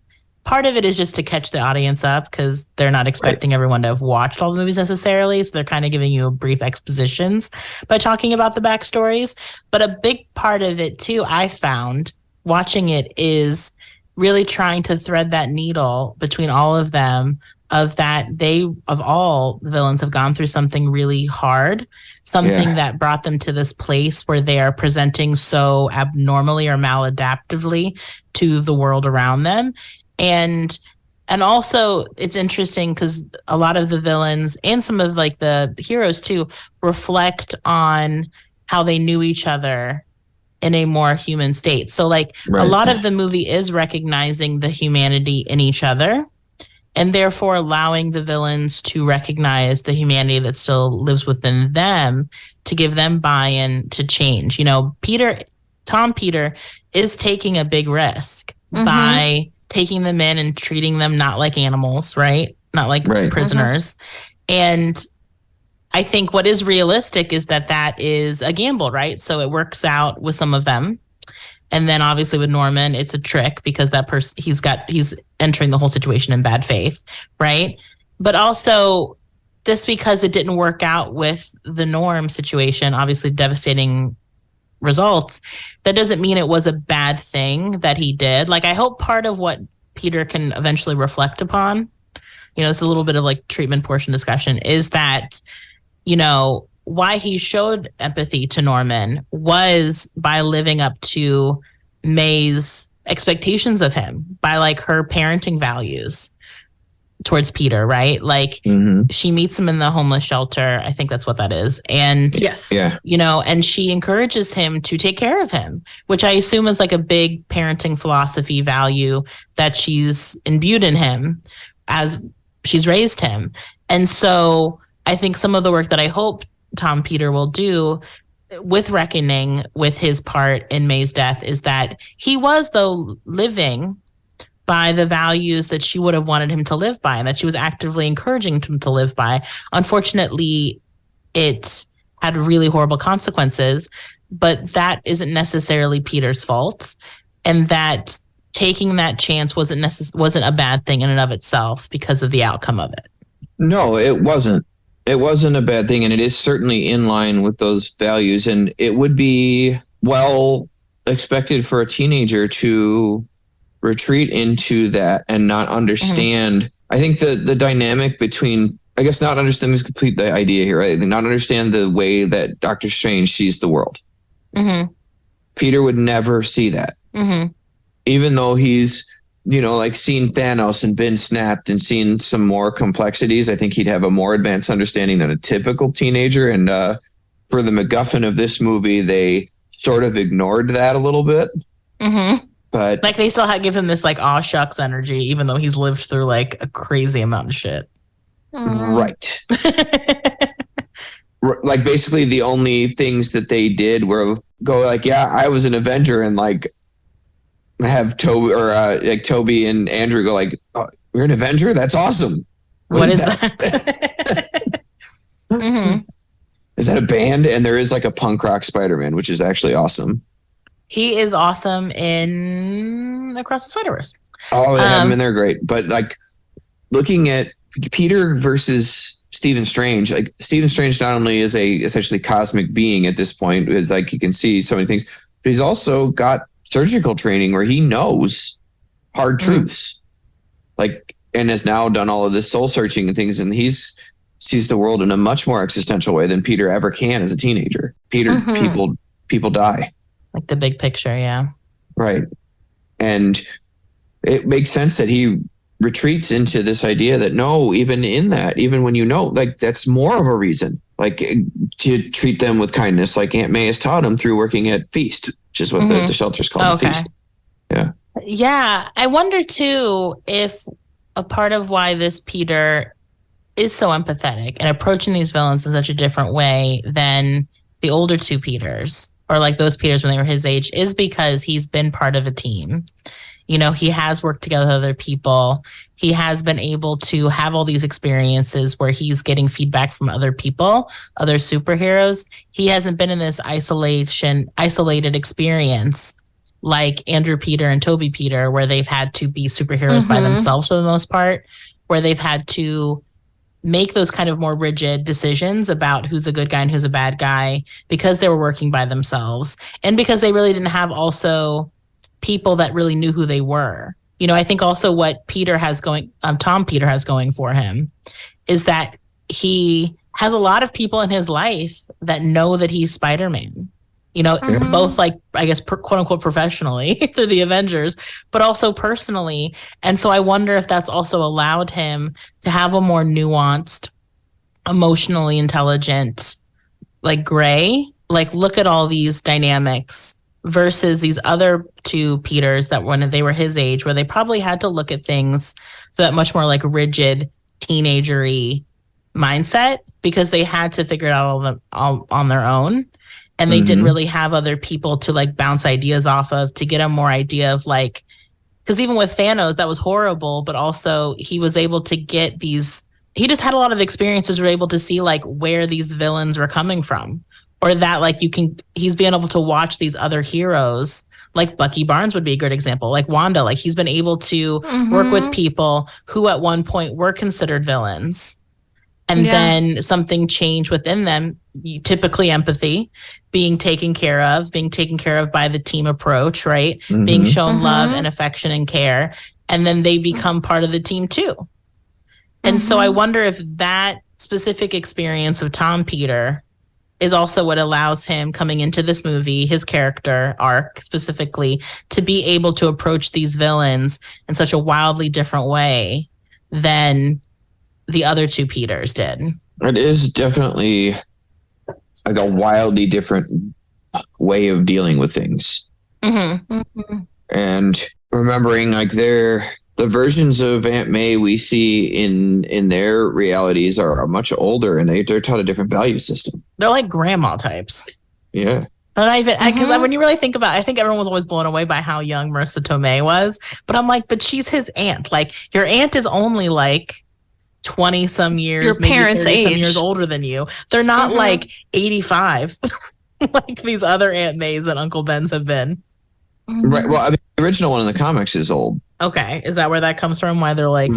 Part of it is just to catch the audience up because they're not expecting everyone to have watched all the movies necessarily. So they're kind of giving you brief expositions by talking about the backstories. But a big part of it too, I found watching it, is really trying to thread that needle between all of them, of that all the villains have gone through something really hard, something that brought them to this place where they are presenting so abnormally or maladaptively to the world around them. And also it's interesting because a lot of the villains and some of like the heroes too reflect on how they knew each other in a more human state. So like a lot of the movie is recognizing the humanity in each other and therefore allowing the villains to recognize the humanity that still lives within them to give them buy-in to change. You know, Tom Peter is taking a big risk by taking them in and treating them not like animals, right? Not like prisoners. And I think what is realistic is that is a gamble, right? So it works out with some of them. And then obviously with Norman, it's a trick because that person, he's entering the whole situation in bad faith, right? But also just because it didn't work out with the Norm situation, obviously devastating results, that doesn't mean it was a bad thing that he did. Like, I hope part of what Peter can eventually reflect upon, you know, it's a little bit of like treatment portion discussion, is that, you know, why he showed empathy to Norman was by living up to May's expectations of him, by like her parenting values towards Peter, right? Like she meets him in the homeless shelter. I think that's what that is. And you know, and she encourages him to take care of him, which I assume is like a big parenting philosophy value that she's imbued in him as she's raised him. And so I think some of the work that I hope Tom Peter will do with reckoning with his part in May's death is that he was, though, living by the values that she would have wanted him to live by and that she was actively encouraging him to live by. Unfortunately, it had really horrible consequences, but that isn't necessarily Peter's fault. And that taking that chance wasn't a bad thing in and of itself because of the outcome of it. No, it wasn't. It wasn't a bad thing, and it is certainly in line with those values. And it would be well expected for a teenager to retreat into that and not understand. I think the dynamic between, I guess, not understand is complete the idea here, right? Not understand the way that Doctor Strange sees the world. Peter would never see that, even though he's, like seen Thanos and been snapped and seen some more complexities. I think he'd have a more advanced understanding than a typical teenager. And for the MacGuffin of this movie, they sort of ignored that a little bit. But like they still give him this like aw shucks energy, even though he's lived through like a crazy amount of shit. Right. Like basically the only things that they did were go like, yeah, I was an Avenger, and like have Toby or like Toby and Andrew go like, oh, you're an Avenger? That's awesome. What is that? Is that a band? And there is like a punk rock Spider-Man, which is actually awesome. He is awesome in Across the Spider-Verse. Oh, they have him in there, great. But like looking at Peter versus Stephen Strange, like Stephen Strange not only is a essentially cosmic being at this point, it's like you can see so many things, but he's also got surgical training where he knows hard truths, like, and has now done all of this soul searching and things, and he's sees the world in a much more existential way than Peter ever can as a teenager. Peter, people die, like the big picture, yeah, right, and it makes sense that he retreats into this idea that no, even in that, even when like that's more of a reason, like to treat them with kindness, like Aunt May has taught him through working at Feast, which is what the shelter's called. Feast. Yeah. I wonder too if a part of why this Peter is so empathetic and approaching these villains in such a different way than the older two Peters, or like those Peters when they were his age, is because he's been part of a team. He has worked together with other people. He has been able to have all these experiences where he's getting feedback from other people, other superheroes. He hasn't been in this isolated experience like Andrew Peter and Toby Peter, where they've had to be superheroes by themselves for the most part, where they've had to make those kind of more rigid decisions about who's a good guy and who's a bad guy because they were working by themselves and because they really didn't have also people that really knew who they were. I think also what Tom Peter has going for him is that he has a lot of people in his life that know that he's Spider-Man, both like, I guess, quote unquote, professionally through the Avengers, but also personally. And so I wonder if that's also allowed him to have a more nuanced, emotionally intelligent, like Gray, like look at all these dynamics versus these other two Peters that when they were his age, where they probably had to look at things so that much more like rigid teenagery mindset because they had to figure it out all on their own. And they didn't really have other people to like bounce ideas off of to get a more idea of like, because even with Thanos, that was horrible, but also he was able to get these, he just had a lot of experiences were able to see like where these villains were coming from. Or that like he's been able to watch these other heroes, like Bucky Barnes would be a good example, like Wanda, like he's been able to work with people who at one point were considered villains. And then something changed within them, typically empathy, being taken care of by the team approach, right? Being shown love and affection and care. And then they become part of the team too. And so I wonder if that specific experience of Tom Peter is also what allows him coming into this movie, his character arc specifically, to be able to approach these villains in such a wildly different way than the other two Peters did. It is definitely like a wildly different way of dealing with things. And remembering like the versions of Aunt May we see in their realities are much older, and they're taught a different value system. They're like grandma types. Yeah. But because when you really think about it, I think everyone was always blown away by how young Marissa Tomei was. But I'm like, but she's his aunt. Like, your aunt is only like 20 some years, your maybe parents' 30 some age. years older than you. They're not like 85 like these other Aunt Mays and Uncle Bens have been. Right. Well, I mean, the original one in the comics is old. Okay. Is that where that comes from? Why they're like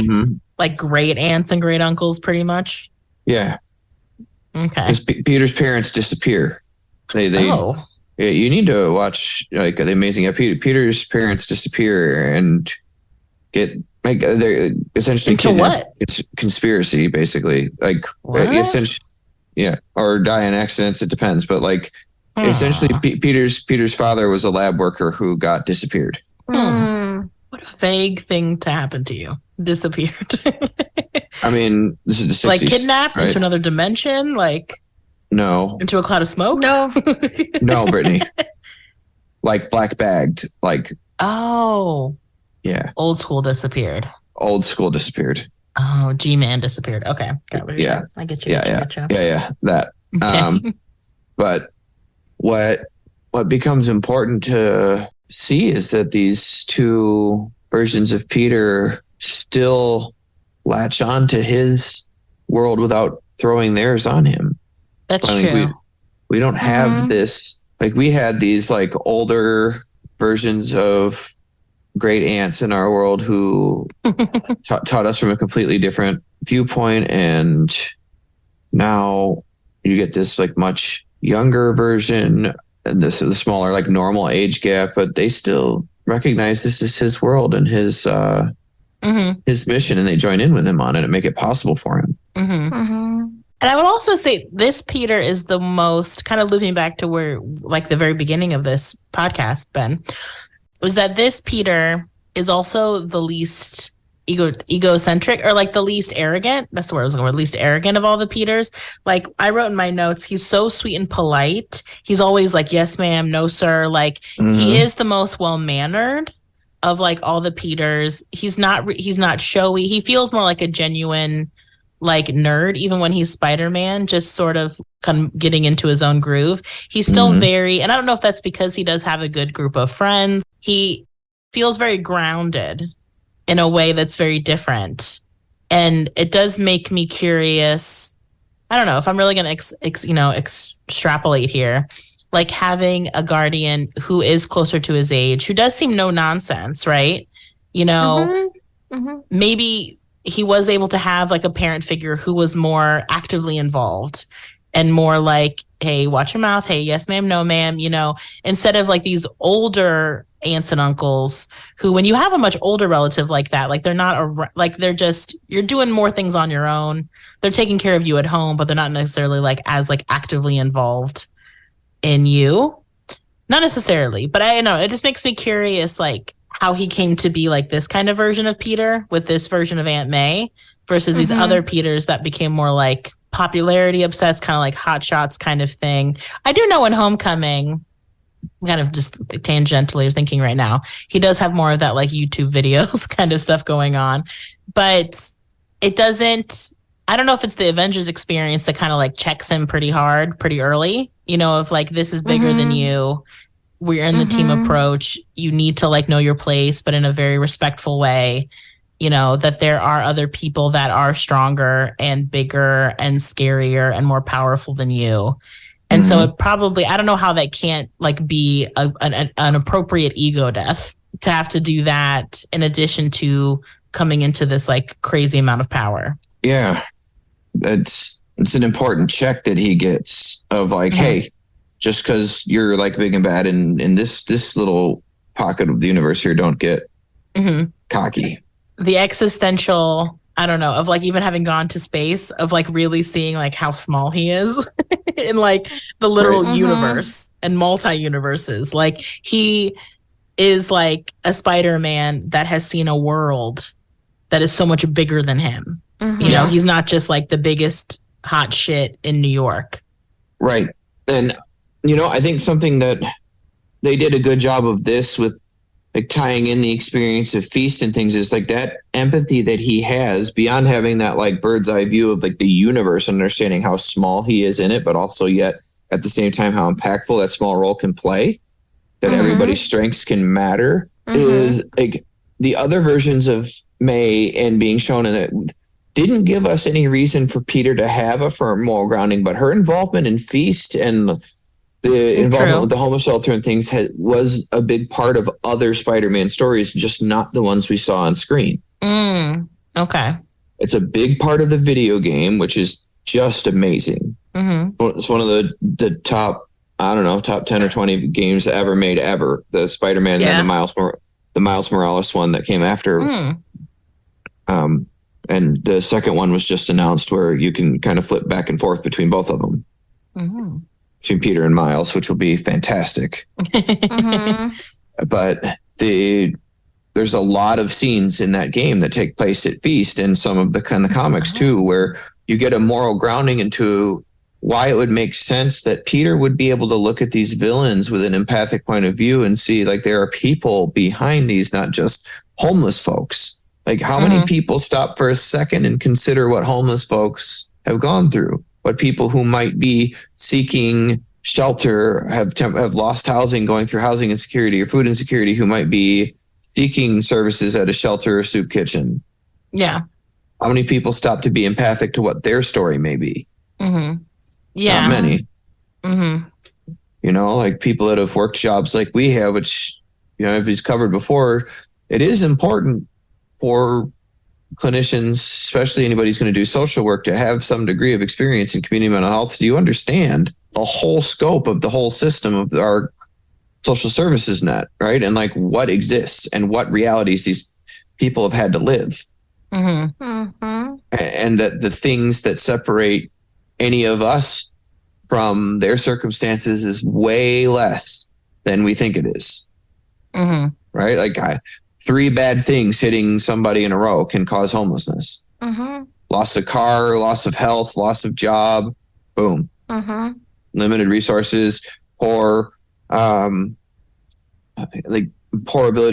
great aunts and great uncles pretty much? Yeah. Okay. Because Peter's parents disappear. They Oh. Yeah, you need to watch like the amazing. Peter's parents disappear and get like they're essentially Into kidnapped. what? It's conspiracy, basically. Like What? essentially, yeah, or die in accidents. It depends, but like essentially, Peter's father was a lab worker who got disappeared. Mm. What a vague thing to happen to you. Disappeared. I mean, this is the 60s, like kidnapped right? into another dimension, like No, into a cloud of smoke. No. no, Brittany. Like black bagged, like Oh, yeah, old school disappeared. old school disappeared. Oh, G-Man disappeared. Okay, got what you're Yeah. saying. I get you. Yeah, Get you. yeah, that. Okay. But what becomes important to see is that these two versions of Peter still latch on to his world without throwing theirs on him. That's I mean, true. we don't have this, like we had these like older versions of great aunts in our world who taught us from a completely different viewpoint, and now you get this like much younger version, and this is a smaller like normal age gap, but they still recognize this is his world and his mission, and they join in with him on it and make it possible for him. And I would also say this Peter is the most, kind of looping back to where, like the very beginning of this podcast, Ben, was that this Peter is also the least egocentric, or like the least arrogant. That's the word I was going with, least arrogant of all the Peters. Like I wrote in my notes, he's so sweet and polite. He's always like, yes, ma'am, no, sir. Like he is the most well-mannered of like all the Peters. He's not showy. He feels more like a genuine like nerd, even when he's Spider-Man, just sort of getting into his own groove. He's still very, and I don't know if that's because he does have a good group of friends. He feels very grounded in a way that's very different. And it does make me curious. I don't know if I'm really going to, extrapolate here, like having a guardian who is closer to his age, who does seem no nonsense, right? Maybe he was able to have like a parent figure who was more actively involved and more like, hey, watch your mouth. Hey, yes, ma'am, no, ma'am, instead of like these older aunts and uncles who, when you have a much older relative like that, like they're not like they're just, you're doing more things on your own. They're taking care of you at home, but they're not necessarily like as like actively involved in you. Not necessarily, but I know it just makes me curious, like how he came to be like this kind of version of Peter with this version of Aunt May versus these other Peters that became more like popularity obsessed, kind of like hot shots kind of thing. I do know in Homecoming, I'm kind of just tangentially thinking right now, he does have more of that like YouTube videos kind of stuff going on, but it doesn't, I don't know if it's the Avengers experience that kind of like checks him pretty hard, pretty early, of like, this is bigger than you. We're in the team approach. You need to like know your place, but in a very respectful way, that there are other people that are stronger and bigger and scarier and more powerful than you. And so it probably, I don't know how that can't like be an appropriate ego death to have to do that in addition to coming into this like crazy amount of power. Yeah. It's an important check that he gets of like, hey, just because you're like big and bad in this little pocket of the universe here, don't get cocky. The existential, I don't know, of like even having gone to space, of like really seeing like how small he is in like the literal universe and multi-universes. Like he is like a Spider-Man that has seen a world that is so much bigger than him. He's not just like the biggest hot shit in New York. Right. And I think something that they did a good job of this with like tying in the experience of Feast and things is like that empathy that he has beyond having that like bird's eye view of like the universe, understanding how small he is in it, but also yet at the same time how impactful that small role can play, that everybody's strengths can matter, is like the other versions of May and being shown in it didn't give us any reason for Peter to have a firm moral grounding, but her involvement in Feast and the involvement with the homeless shelter and things was a big part of other Spider-Man stories, just not the ones we saw on screen. Okay. It's a big part of the video game, which is just amazing. It's one of the top, I don't know, top 10 or 20 games ever made ever. The Spider-Man and the Miles Morales one that came after. And the second one was just announced, where you can kind of flip back and forth between both of them. Between Peter and Miles, which will be fantastic. But there's a lot of scenes in that game that take place at Feast, and some of the comics too, where you get a moral grounding into why it would make sense that Peter would be able to look at these villains with an empathic point of view and see, like, there are people behind these, not just homeless folks. Like, how many people stop for a second and consider what homeless folks have gone through? What people who might be seeking shelter, have lost housing, going through housing insecurity or food insecurity, who might be seeking services at a shelter or soup kitchen. Yeah. How many people stop to be empathic to what their story may be? Yeah. Not many. You know, like people that have worked jobs like we have, which, you know, if he's covered before, it is important for clinicians, especially anybody who's going to do social work, to have some degree of experience in community mental health. So you understand the whole scope of the whole system of our social services net, right? And like what exists and what realities these people have had to live. And that the things that separate any of us from their circumstances is way less than we think it is. Right? Like 3 bad things hitting somebody in a row can cause homelessness. Loss of car, loss of health, loss of job, boom. Limited resources, poor ability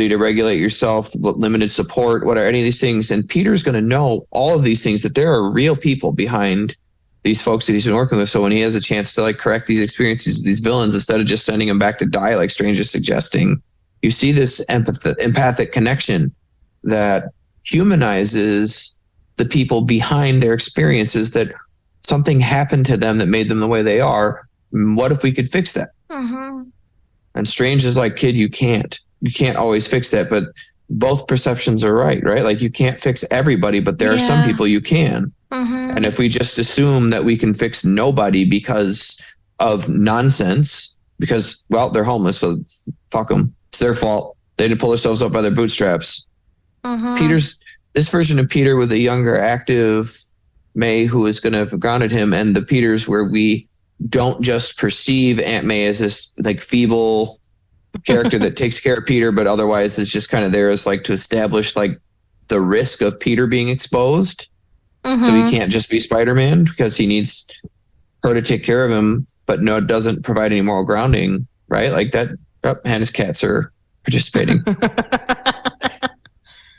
to regulate yourself, limited support, whatever, any of these things. And Peter's going to know all of these things, that there are real people behind these folks that he's been working with. So when he has a chance to like correct these experiences, these villains, instead of just sending them back to die, like Strange is suggesting, you see this empathic connection that humanizes the people behind their experiences, that something happened to them that made them the way they are. What if we could fix that? And Strange is like, kid, you can't always fix that, but both perceptions are right? Like you can't fix everybody, but there are some people you can. And if we just assume that we can fix nobody because of nonsense, because, well, they're homeless, so fuck them. It's their fault. They didn't pull themselves up by their bootstraps. This version of Peter with a younger, active May who is going to have grounded him, and the Peters where we don't just perceive Aunt May as this like feeble character that takes care of Peter, but otherwise is just kind of there as like to establish like the risk of Peter being exposed. So he can't just be Spider-Man because he needs her to take care of him, but no, it doesn't provide any moral grounding, right? Like that. Hannah's cats are participating.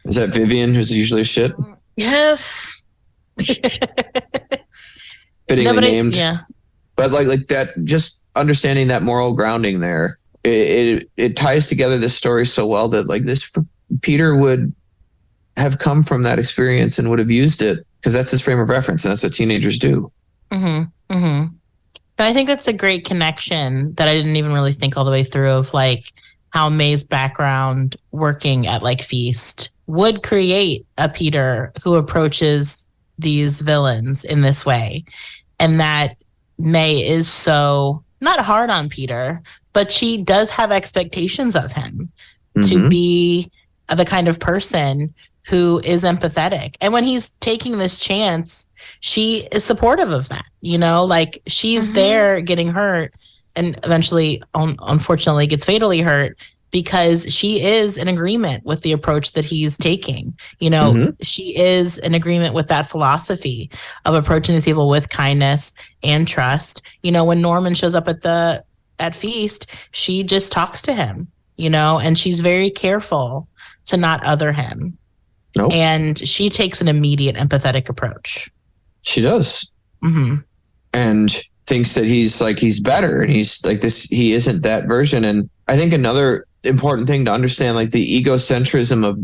Is that Vivian, who's usually a shit? Yes. Fittingly named. Yeah. But like that, just understanding that moral grounding there, it ties together this story so well that like this Peter would have come from that experience and would have used it because that's his frame of reference, and that's what teenagers do. But I think that's a great connection that I didn't even really think all the way through, of like how May's background working at like Feast would create a Peter who approaches these villains in this way. And that May is so not hard on Peter, but she does have expectations of him to be the kind of person who is empathetic. And when he's taking this chance, she is supportive of that, you know, like she's there getting hurt and eventually, unfortunately, gets fatally hurt because she is in agreement with the approach that he's taking. You know, she is in agreement with that philosophy of approaching these people with kindness and trust. You know, when Norman shows up at Feast, she just talks to him, you know, and she's very careful to not other him. And she takes an immediate empathetic approach. She does. And thinks that he's better and he's like this, he isn't that version. And I think another important thing to understand, like the egocentrism of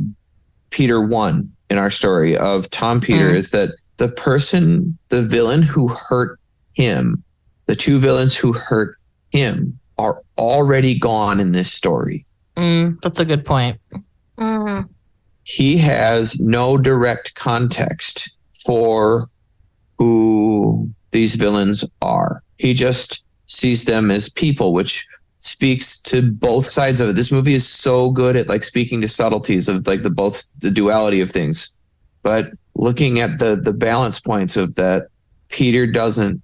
Peter 1 in our story of Tom Peter is that the villain who hurt him, the 2 villains who hurt him are already gone in this story. That's a good point. He has no direct context for who these villains are. He just sees them as people, which speaks to both sides of it. This movie is so good at like speaking to subtleties of like the duality of things. But looking at the balance points of that, Peter doesn't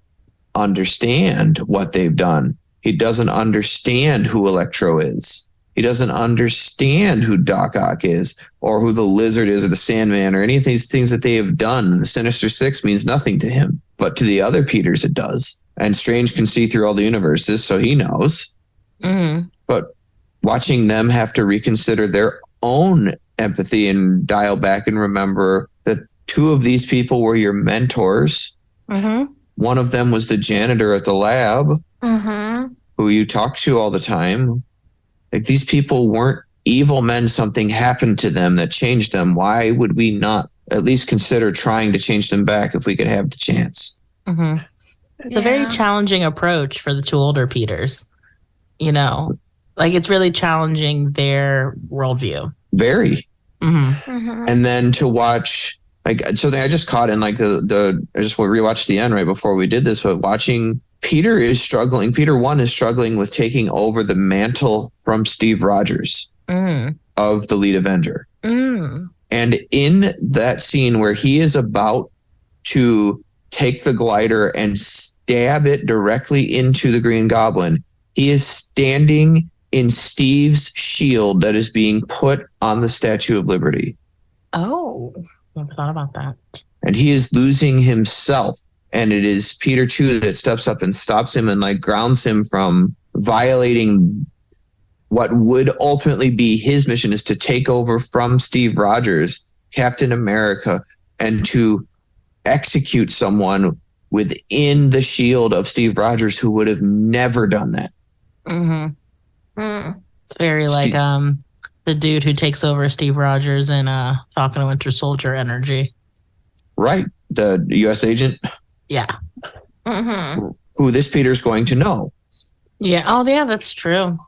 understand what they've done. He doesn't understand who Electro is. He doesn't understand who Doc Ock is, or who the Lizard is, or the Sandman, or any of these things that they have done. The Sinister Six means nothing to him, but to the other Peters it does. And Strange can see through all the universes, so he knows. Mm-hmm. But watching them have to reconsider their own empathy and dial back and remember that two of these people were your mentors. Mm-hmm. One of them was the janitor at the lab, who you talk to all the time. Like, these people weren't evil men. Something happened to them that changed them. Why would we not at least consider trying to change them back if we could have the chance? Mm-hmm. It's a very challenging approach for the two older Peters. You know, like, it's really challenging their worldview. Very. Mm-hmm. Mm-hmm. And then to watch, like, something I just caught in like I just rewatched the end right before we did this, but watching Peter One is struggling with taking over the mantle from Steve Rogers of the lead Avenger. And in that scene where he is about to take the glider and stab it directly into the Green Goblin, he is standing in Steve's shield that is being put on the Statue of Liberty. Oh, never thought about that. And he is losing himself. And it is Peter 2 that steps up and stops him and like grounds him from violating what would ultimately be his mission, is to take over from Steve Rogers, Captain America, and to execute someone within the shield of Steve Rogers who would have never done that. It's very like the dude who takes over Steve Rogers in Falcon and Winter Soldier energy. Right. The U.S. agent. Yeah. Who this Peter's going to know. Yeah. Oh, yeah, that's true.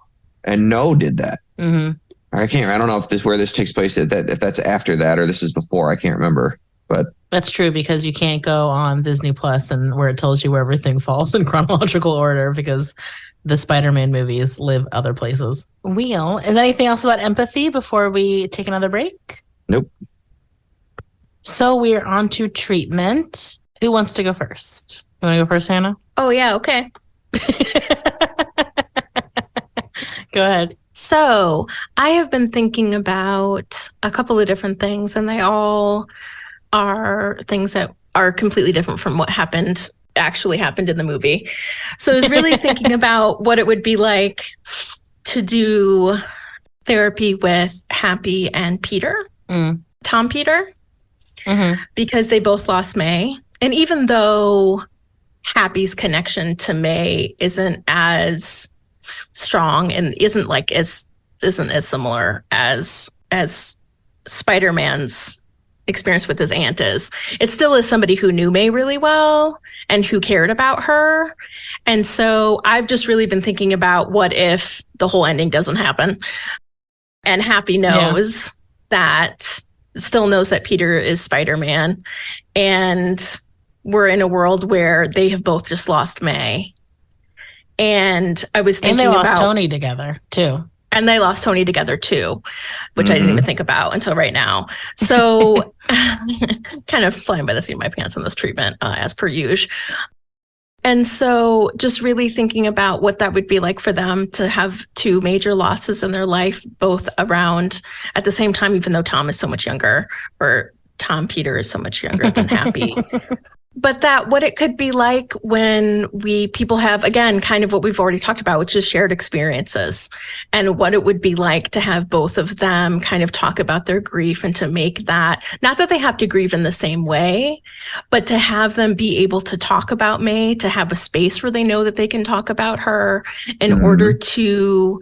And No did that. Mm-hmm. I don't know if where this takes place, if that's after that or this is before. I can't remember. But that's true, because you can't go on Disney Plus and where it tells you where everything falls in chronological order, because the Spider-Man movies live other places. Is there anything else about empathy before we take another break? Nope. So we're on to treatment. Who wants to go first? You want to go first, Hannah? Oh, yeah. Okay. Go ahead. So I have been thinking about a couple of different things, and they all are things that are completely different from what actually happened in the movie. So I was really thinking about what it would be like to do therapy with Happy and Peter, Tom Peter, because they both lost May. And even though Happy's connection to May isn't as strong and isn't as similar as Spider-Man's experience with his aunt is, it still is somebody who knew May really well and who cared about her. And so I've just really been thinking about what if the whole ending doesn't happen and Happy knows still knows that Peter is Spider-Man, and we're in a world where they have both just lost May. And I was thinking they lost Tony together too. And they lost Tony together too, which I didn't even think about until right now. So kind of flying by the seat of my pants on this treatment, as per usual. And so just really thinking about what that would be like for them to have two major losses in their life, both around at the same time, even though Tom is so much younger, or Tom Peter is so much younger than Happy. But that what it could be like when people have, again, kind of what we've already talked about, which is shared experiences, and what it would be like to have both of them kind of talk about their grief, and to make that, not that they have to grieve in the same way, but to have them be able to talk about May, to have a space where they know that they can talk about her in order to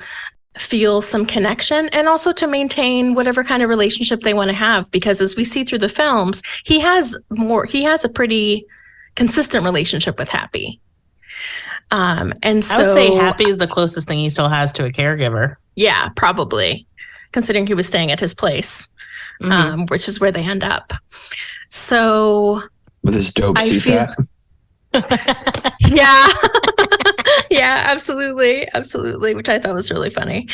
feel some connection, and also to maintain whatever kind of relationship they want to have. Because as we see through the films, he has a pretty consistent relationship with Happy. And so I would say Happy is the closest thing he still has to a caregiver. Yeah, probably, considering he was staying at his place, which is where they end up. So with his dope CPAP. Yeah. Yeah, absolutely. Absolutely, which I thought was really funny.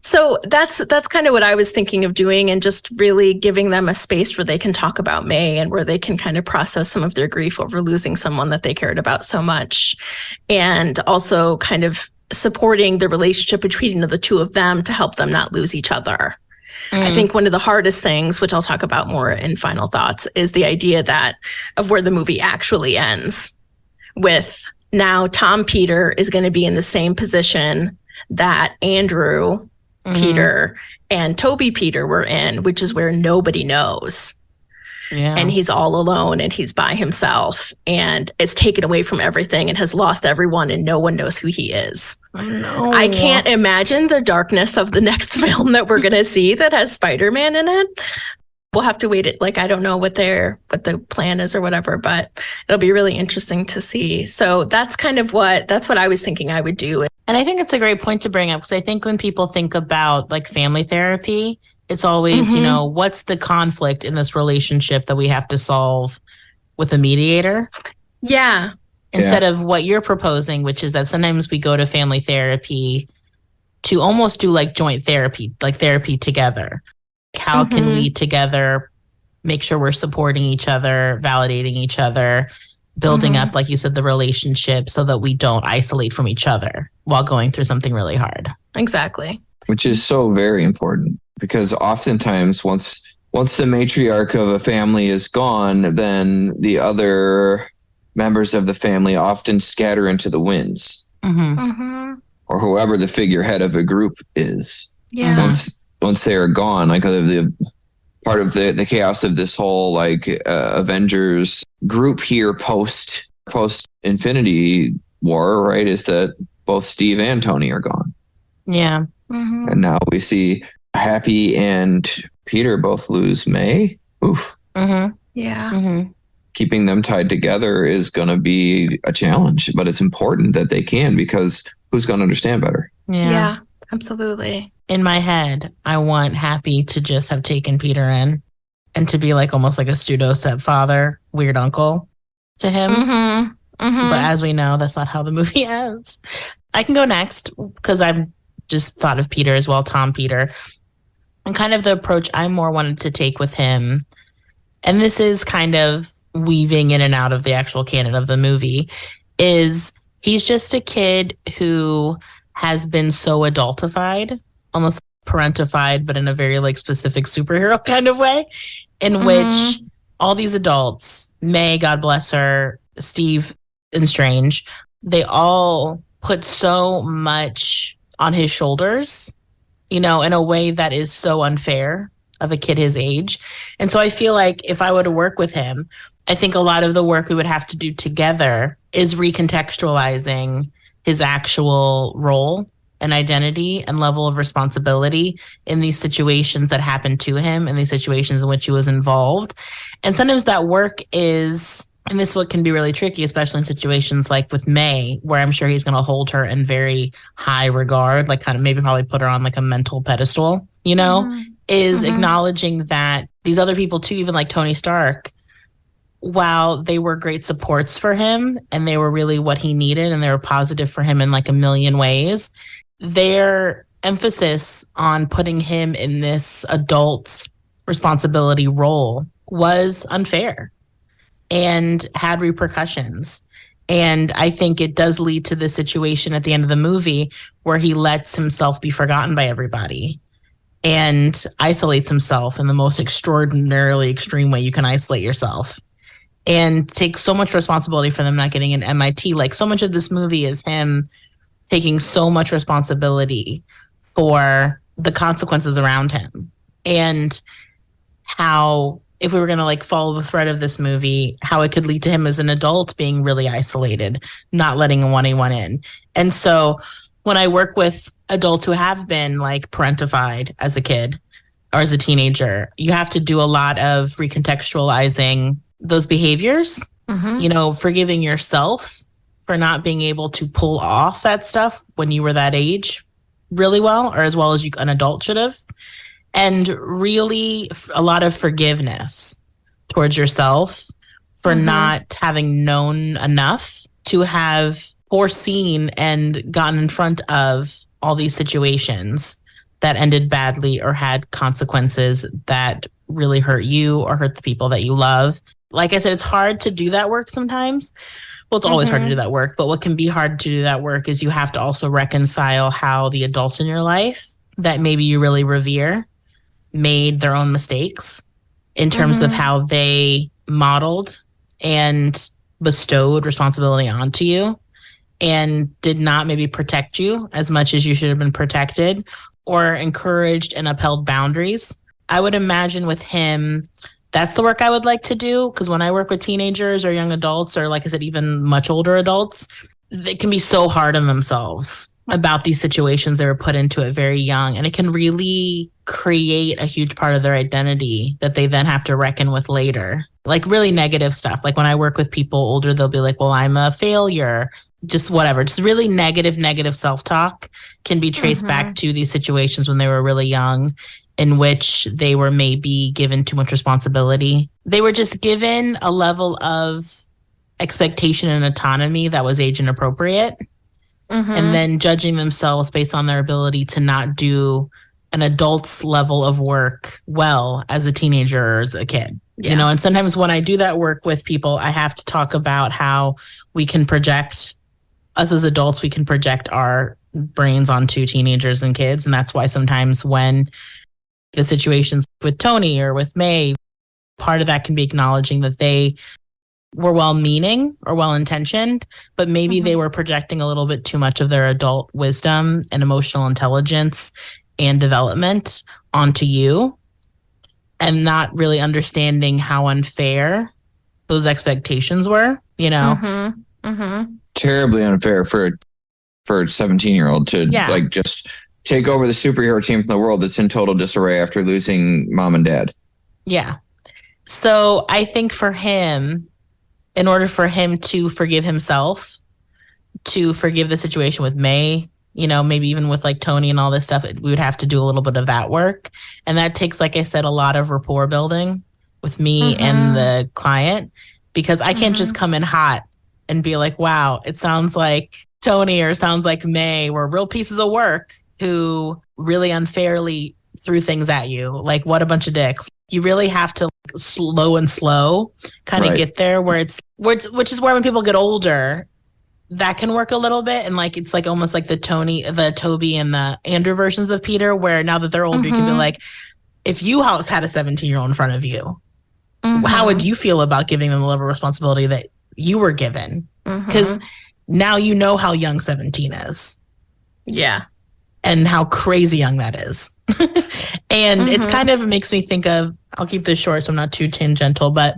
So that's kind of what I was thinking of doing, and just really giving them a space where they can talk about May and where they can kind of process some of their grief over losing someone that they cared about so much. And also kind of supporting the relationship between the two of them to help them not lose each other. I think one of the hardest things, which I'll talk about more in final thoughts, is the idea that of where the movie actually ends with now Tom Peter is going to be in the same position that Andrew Peter and Toby Peter were in, which is where nobody knows. Yeah. And he's all alone and he's by himself and is taken away from everything and has lost everyone and no one knows who he is. No. I can't imagine the darkness of the next film that we're going to see that has Spider-Man in it. We'll have to wait it. Like, I don't know what the plan is or whatever, but it'll be really interesting to see. So that's what I was thinking I would do. And I think it's a great point to bring up, because I think when people think about like family therapy, it's always, what's the conflict in this relationship that we have to solve with a mediator? Yeah. Instead of what you're proposing, which is that sometimes we go to family therapy to almost do like joint therapy, like therapy together. How can we together make sure we're supporting each other, validating each other, building up, like you said, the relationship so that we don't isolate from each other while going through something really hard. Exactly. Which is so very important, because oftentimes once the matriarch of a family is gone, then the other members of the family often scatter into the winds, or whoever the figurehead of a group is. Yeah. Once they are gone, like the part of the chaos of this whole Avengers group here post Infinity War, right, is that both Steve and Tony are gone. Yeah. And now we see Happy and Peter both lose May. Oof. Yeah. Keeping them tied together is going to be a challenge, but it's important that they can, because who's going to understand better? Yeah, absolutely. In my head, I want Happy to just have taken Peter in and to be like almost like a pseudo stepfather, weird uncle to him. But as we know, that's not how the movie ends. I can go next because I've just thought of Peter as well, Tom Peter. And kind of the approach I more wanted to take with him, and this is kind of weaving in and out of the actual canon of the movie, is he's just a kid who has been so adultified, almost parentified, but in a very like specific superhero kind of way, in which all these adults, May, God bless her, Steve and Strange, they all put so much on his shoulders, in a way that is so unfair of a kid his age. And so I feel like if I were to work with him, I think a lot of the work we would have to do together is recontextualizing his actual role and identity and level of responsibility in these situations that happened to him and these situations in which he was involved. And sometimes that work is, and this what can be really tricky, especially in situations like with May, where I'm sure he's going to hold her in very high regard, like kind of maybe probably put her on like a mental pedestal, is acknowledging that these other people too, even like Tony Stark, while they were great supports for him and they were really what he needed and they were positive for him in like a million ways, their emphasis on putting him in this adult responsibility role was unfair and had repercussions. And I think it does lead to the situation at the end of the movie where he lets himself be forgotten by everybody and isolates himself in the most extraordinarily extreme way you can isolate yourself, and takes so much responsibility for them not getting an MIT. Like, so much of this movie is him taking so much responsibility for the consequences around him, and how, if we were going to like follow the thread of this movie, how it could lead to him as an adult being really isolated, not letting anyone in. And so when I work with adults who have been like parentified as a kid or as a teenager, you have to do a lot of recontextualizing those behaviors, forgiving yourself for not being able to pull off that stuff when you were that age really well, or as well as an adult should have. And really a lot of forgiveness towards yourself for not having known enough to have foreseen and gotten in front of all these situations that ended badly or had consequences that really hurt you or hurt the people that you love. Like I said, it's hard to do that work sometimes. Well, it's always hard to do that work, but what can be hard to do that work is you have to also reconcile how the adults in your life that maybe you really revere made their own mistakes in terms of how they modeled and bestowed responsibility onto you and did not maybe protect you as much as you should have been protected or encouraged and upheld boundaries. I would imagine with him, that's the work I would like to do, because when I work with teenagers or young adults, or like I said, even much older adults, they can be so hard on themselves about these situations they were put into it very young. And it can really create a huge part of their identity that they then have to reckon with later. Like really negative stuff. Like when I work with people older, they'll be like, well, I'm a failure. Just whatever. Just really negative self-talk can be traced back to these situations when they were really young, in which they were maybe given too much responsibility. They were just given a level of expectation and autonomy that was age inappropriate. And then judging themselves based on their ability to not do an adult's level of work well as a teenager or as a kid. You know, and sometimes when I do that work with people, I have to talk about how we can project, us as adults, we can project our brains onto teenagers and kids. And that's why sometimes when the situations with Tony or with May, part of that can be acknowledging that they were well-meaning or well-intentioned, but maybe they were projecting a little bit too much of their adult wisdom and emotional intelligence and development onto you, and not really understanding how unfair those expectations were, you know? Terribly unfair for a 17-year-old to like just take over the superhero team from the world that's in total disarray after losing mom and dad. Yeah. So I think for him, in order for him to forgive himself, to forgive the situation with May, you know, maybe even with like Tony and all this stuff, we would have to do a little bit of that work. And that takes, like I said, a lot of rapport building with me and the client, because I can't just come in hot and be like, wow, it sounds like Tony or sounds like May were real pieces of work who really unfairly threw things at you. Like, what a bunch of dicks. You really have to slow kind of get there where it's which is where when people get older, that can work a little bit. And like, it's like almost like the Toby and the Andrew versions of Peter, where now that they're older, you can be like, if you had a 17-year-old in front of you, how would you feel about giving them the level of responsibility that you were given? Because now you know how young 17 is. Yeah. And how crazy young that is. And it's kind of makes me think of, I'll keep this short so I'm not too tangential, but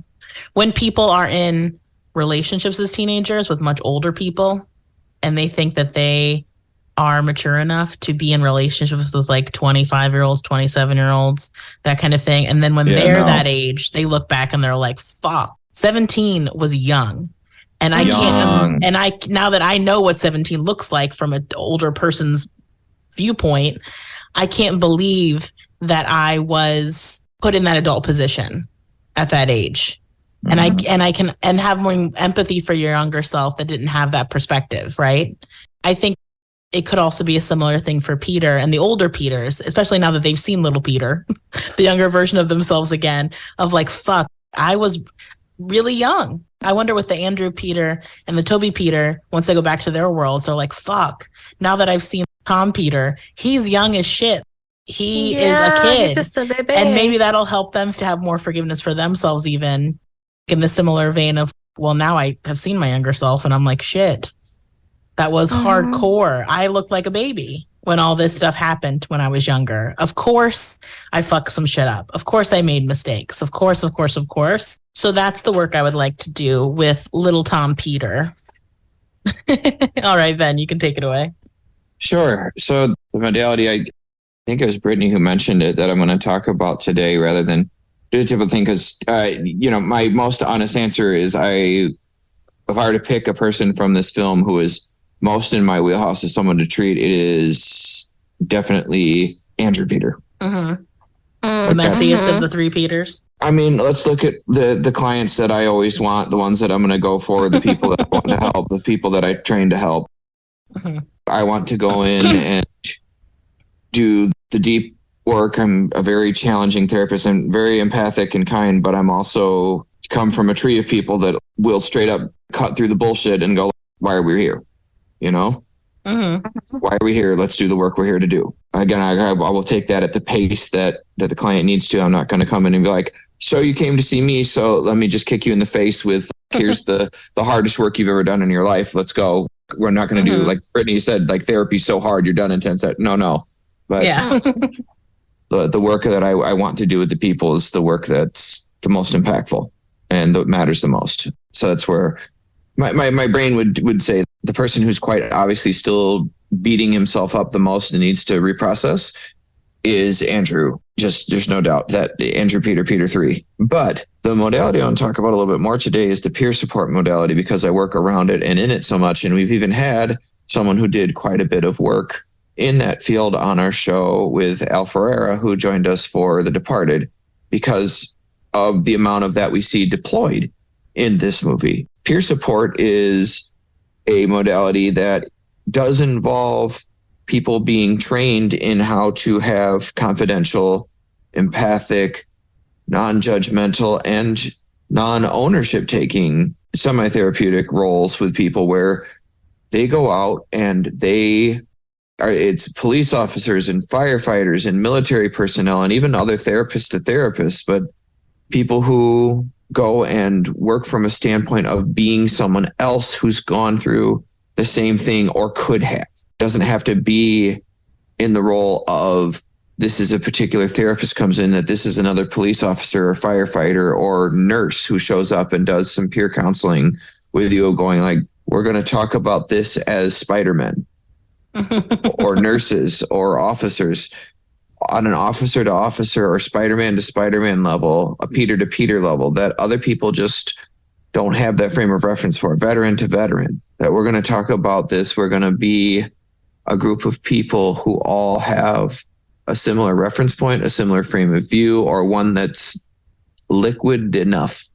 when people are in relationships as teenagers with much older people and they think that they are mature enough to be in relationships with like 25-year-olds, 27-year-olds, that kind of thing. And then when they're that age, they look back and they're like, fuck, 17 was young. And I can't, and I, now that I know what 17 looks like from an older person's viewpoint, I can't believe that I was put in that adult position at that age. And I can have more empathy for your younger self that didn't have that perspective, right? I think it could also be a similar thing for Peter and the older Peters, especially now that they've seen little Peter, the younger version of themselves again, of like, fuck, I was really young. I wonder with the Andrew Peter and the Toby Peter, once they go back to their worlds, they're like, fuck, now that I've seen Tom Peter, he's young as shit. He is a kid. He's just a baby. And maybe that'll help them to have more forgiveness for themselves, even in the similar vein of, well, now I have seen my younger self and I'm like, shit, that was hardcore. I looked like a baby when all this stuff happened when I was younger. Of course, I fucked some shit up. Of course, I made mistakes. Of course. So that's the work I would like to do with little Tom Peter. All right, Ben, you can take it away. Sure. So the modality, I think it was Brittany who mentioned it, that I'm going to talk about today rather than do the typical thing. Because, my most honest answer is if I were to pick a person from this film who is most in my wheelhouse as someone to treat, it is definitely Andrew Peter. The messiest of the three Peters. I mean, let's look at the clients that I always want, the ones that I'm going to go for, the people that I want to help, the people that I train to help. Mm-hmm. I want to go in and do the deep work. I'm a very challenging therapist. I'm very empathic and kind, but I'm also come from a tree of people that will straight up cut through the bullshit and go, why are we here? You know? Mm-hmm. Why are we here? Let's do the work we're here to do. Again, I will take that at the pace that the client needs to. I'm not going to come in and be like, so you came to see me, so let me just kick you in the face with, here's the hardest work you've ever done in your life. Let's go. We're not going to do, like Brittany said, like therapy's so hard, you're done in 10 seconds. No. But yeah. the work that I want to do with the people is the work that's the most impactful and that matters the most. So that's where my brain would say the person who's quite obviously still beating himself up the most and needs to reprocess is Andrew. Just there's no doubt that Andrew Peter 3. But the modality I want to talk about a little bit more today is the peer support modality, because I work around it and in it so much. And we've even had someone who did quite a bit of work in that field on our show with Al Ferreira, who joined us for The Departed, because of the amount of that we see deployed in this movie. Peer support is a modality that does involve people being trained in how to have confidential, empathic, non-judgmental, and non-ownership taking semi-therapeutic roles with people where they go out and it's police officers and firefighters and military personnel and even other therapists to therapists, but people who go and work from a standpoint of being someone else who's gone through the same thing or could have. Doesn't have to be in the role of this is a particular therapist comes in, that this is another police officer or firefighter or nurse who shows up and does some peer counseling with you, going like, we're going to talk about this as Spider-Man or nurses or officers on an officer to officer or Spider-Man to Spider-Man level, a Peter to Peter level that other people just don't have that frame of reference for, veteran to veteran, that we're going to talk about this. We're going to be a group of people who all have a similar reference point, a similar frame of view, or one that's liquid enough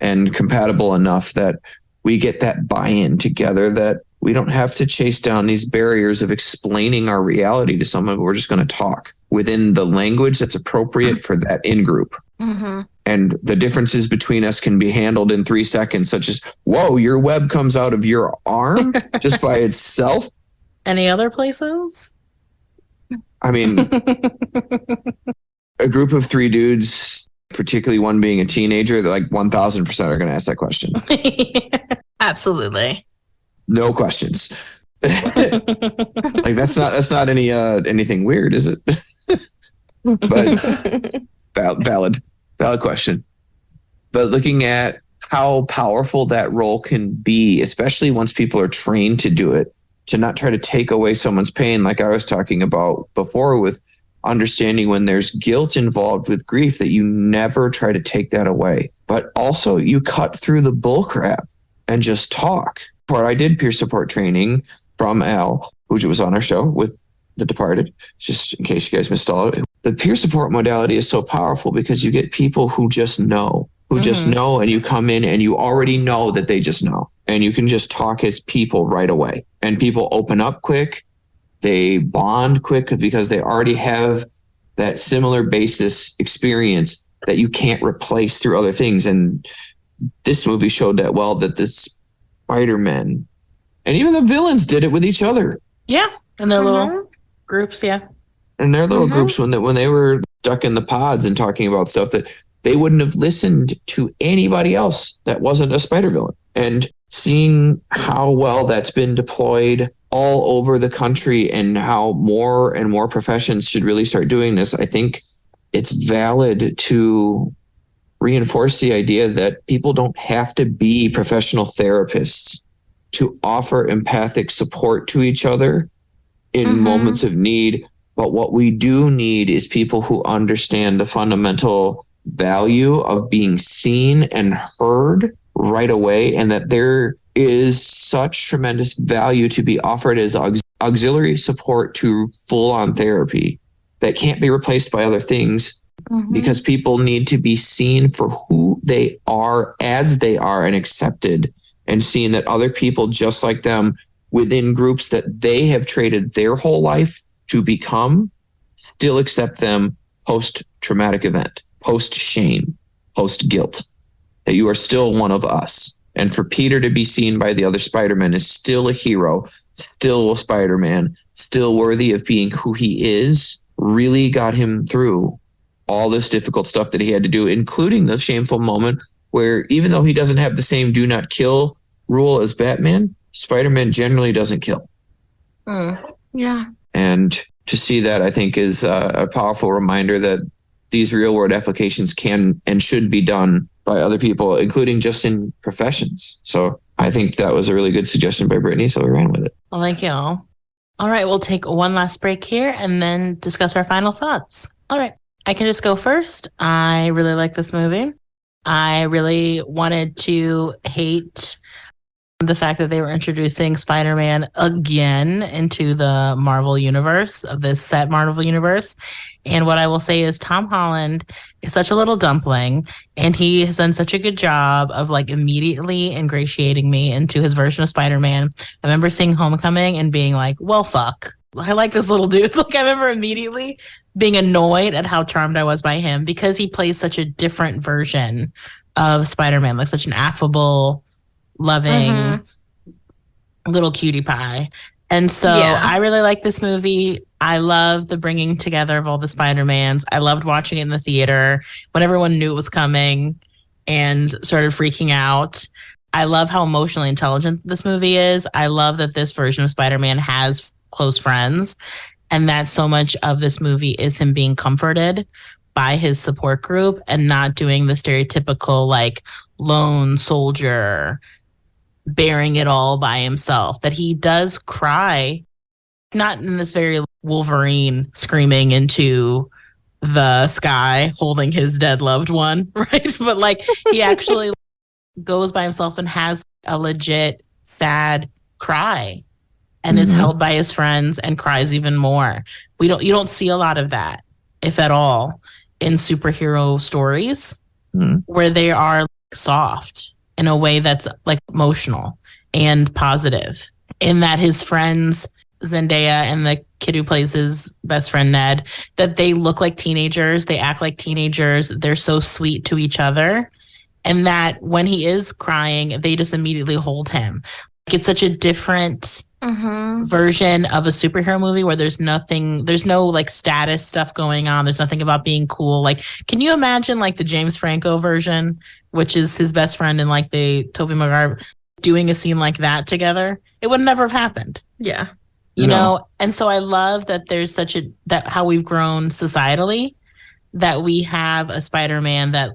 and compatible enough that we get that buy-in together, that we don't have to chase down these barriers of explaining our reality to someone. We're just going to talk within the language that's appropriate for that in-group. Mm-hmm. And the differences between us can be handled in 3 seconds, such as, whoa, your web comes out of your arm just by itself. Any other places? I mean, a group of 3 dudes, particularly one being a teenager, they're like 1000% are going to ask that question. Absolutely. No questions. Like that's not anything weird, is it? But valid question. But looking at how powerful that role can be, especially once people are trained to do it, to not try to take away someone's pain, like I was talking about before, with understanding when there's guilt involved with grief, that you never try to take that away, but also you cut through the bull crap and just talk. I did peer support training from Al, which was on our show with The Departed, just in case you guys missed all of it. The peer support modality is so powerful because you get people who just know, and you come in and you already know that they just know, and you can just talk as people right away. And people open up quick, they bond quick because they already have that similar basis experience that you can't replace through other things. And this movie showed that well, that this Spider-Man and even the villains did it with each other. Yeah, in their little groups, yeah. And their little groups when they were stuck in the pods and talking about stuff that they wouldn't have listened to anybody else that wasn't a spider villain. And seeing how well that's been deployed all over the country and how more and more professions should really start doing this, I think it's valid to reinforce the idea that people don't have to be professional therapists to offer empathic support to each other in moments of need. But what we do need is people who understand the fundamental value of being seen and heard right away, and that there is such tremendous value to be offered as auxiliary support to full-on therapy that can't be replaced by other things because people need to be seen for who they are as they are and accepted, and seeing that other people just like them within groups that they have traded their whole life to become still accept them post-traumatic event, post-shame, post-guilt, that you are still one of us. And for Peter to be seen by the other Spider-Man is still a hero, still a Spider-Man, still worthy of being who he is, really got him through all this difficult stuff that he had to do, including the shameful moment where even though he doesn't have the same do not kill rule as Batman, Spider-Man generally doesn't kill. Yeah. And to see that, I think, is a powerful reminder that these real world applications can and should be done by other people, including just in professions. So I think that was a really good suggestion by Brittany, so we ran with it. Well, thank you all. All right, we'll take one last break here and then discuss our final thoughts. All right, I can just go first. I really like this movie. I really wanted to hate the fact that they were introducing Spider-Man again into the Marvel universe, of this set Marvel universe. And what I will say is Tom Holland is such a little dumpling, and he has done such a good job of like immediately ingratiating me into his version of Spider-Man. I remember seeing Homecoming and being like, well, fuck, I like this little dude. Like, I remember immediately being annoyed at how charmed I was by him because he plays such a different version of Spider-Man, like such an affable, loving little cutie pie. And so I really like this movie. I love the bringing together of all the Spider-Mans. I loved watching it in the theater when everyone knew it was coming and started freaking out. I love how emotionally intelligent this movie is. I love that this version of Spider-Man has close friends, and that so much of this movie is him being comforted by his support group and not doing the stereotypical like lone soldier bearing it all by himself, that he does cry, not in this very Wolverine screaming into the sky holding his dead loved one, right? But like he actually goes by himself and has a legit sad cry and is held by his friends and cries even more. You don't see a lot of that, if at all, in superhero stories where they are soft in a way that's like emotional and positive, in that his friends, Zendaya and the kid who plays his best friend, Ned, that they look like teenagers, they act like teenagers, they're so sweet to each other. And that when he is crying, they just immediately hold him. Like, it's such a different version of a superhero movie where there's no like status stuff going on. There's nothing about being cool. Like, can you imagine like the James Franco version, which is his best friend, and like the Tobey Maguire doing a scene like that together? It would never have happened. Yeah. You know? And so I love that there's that how we've grown societally, that we have a Spider-Man that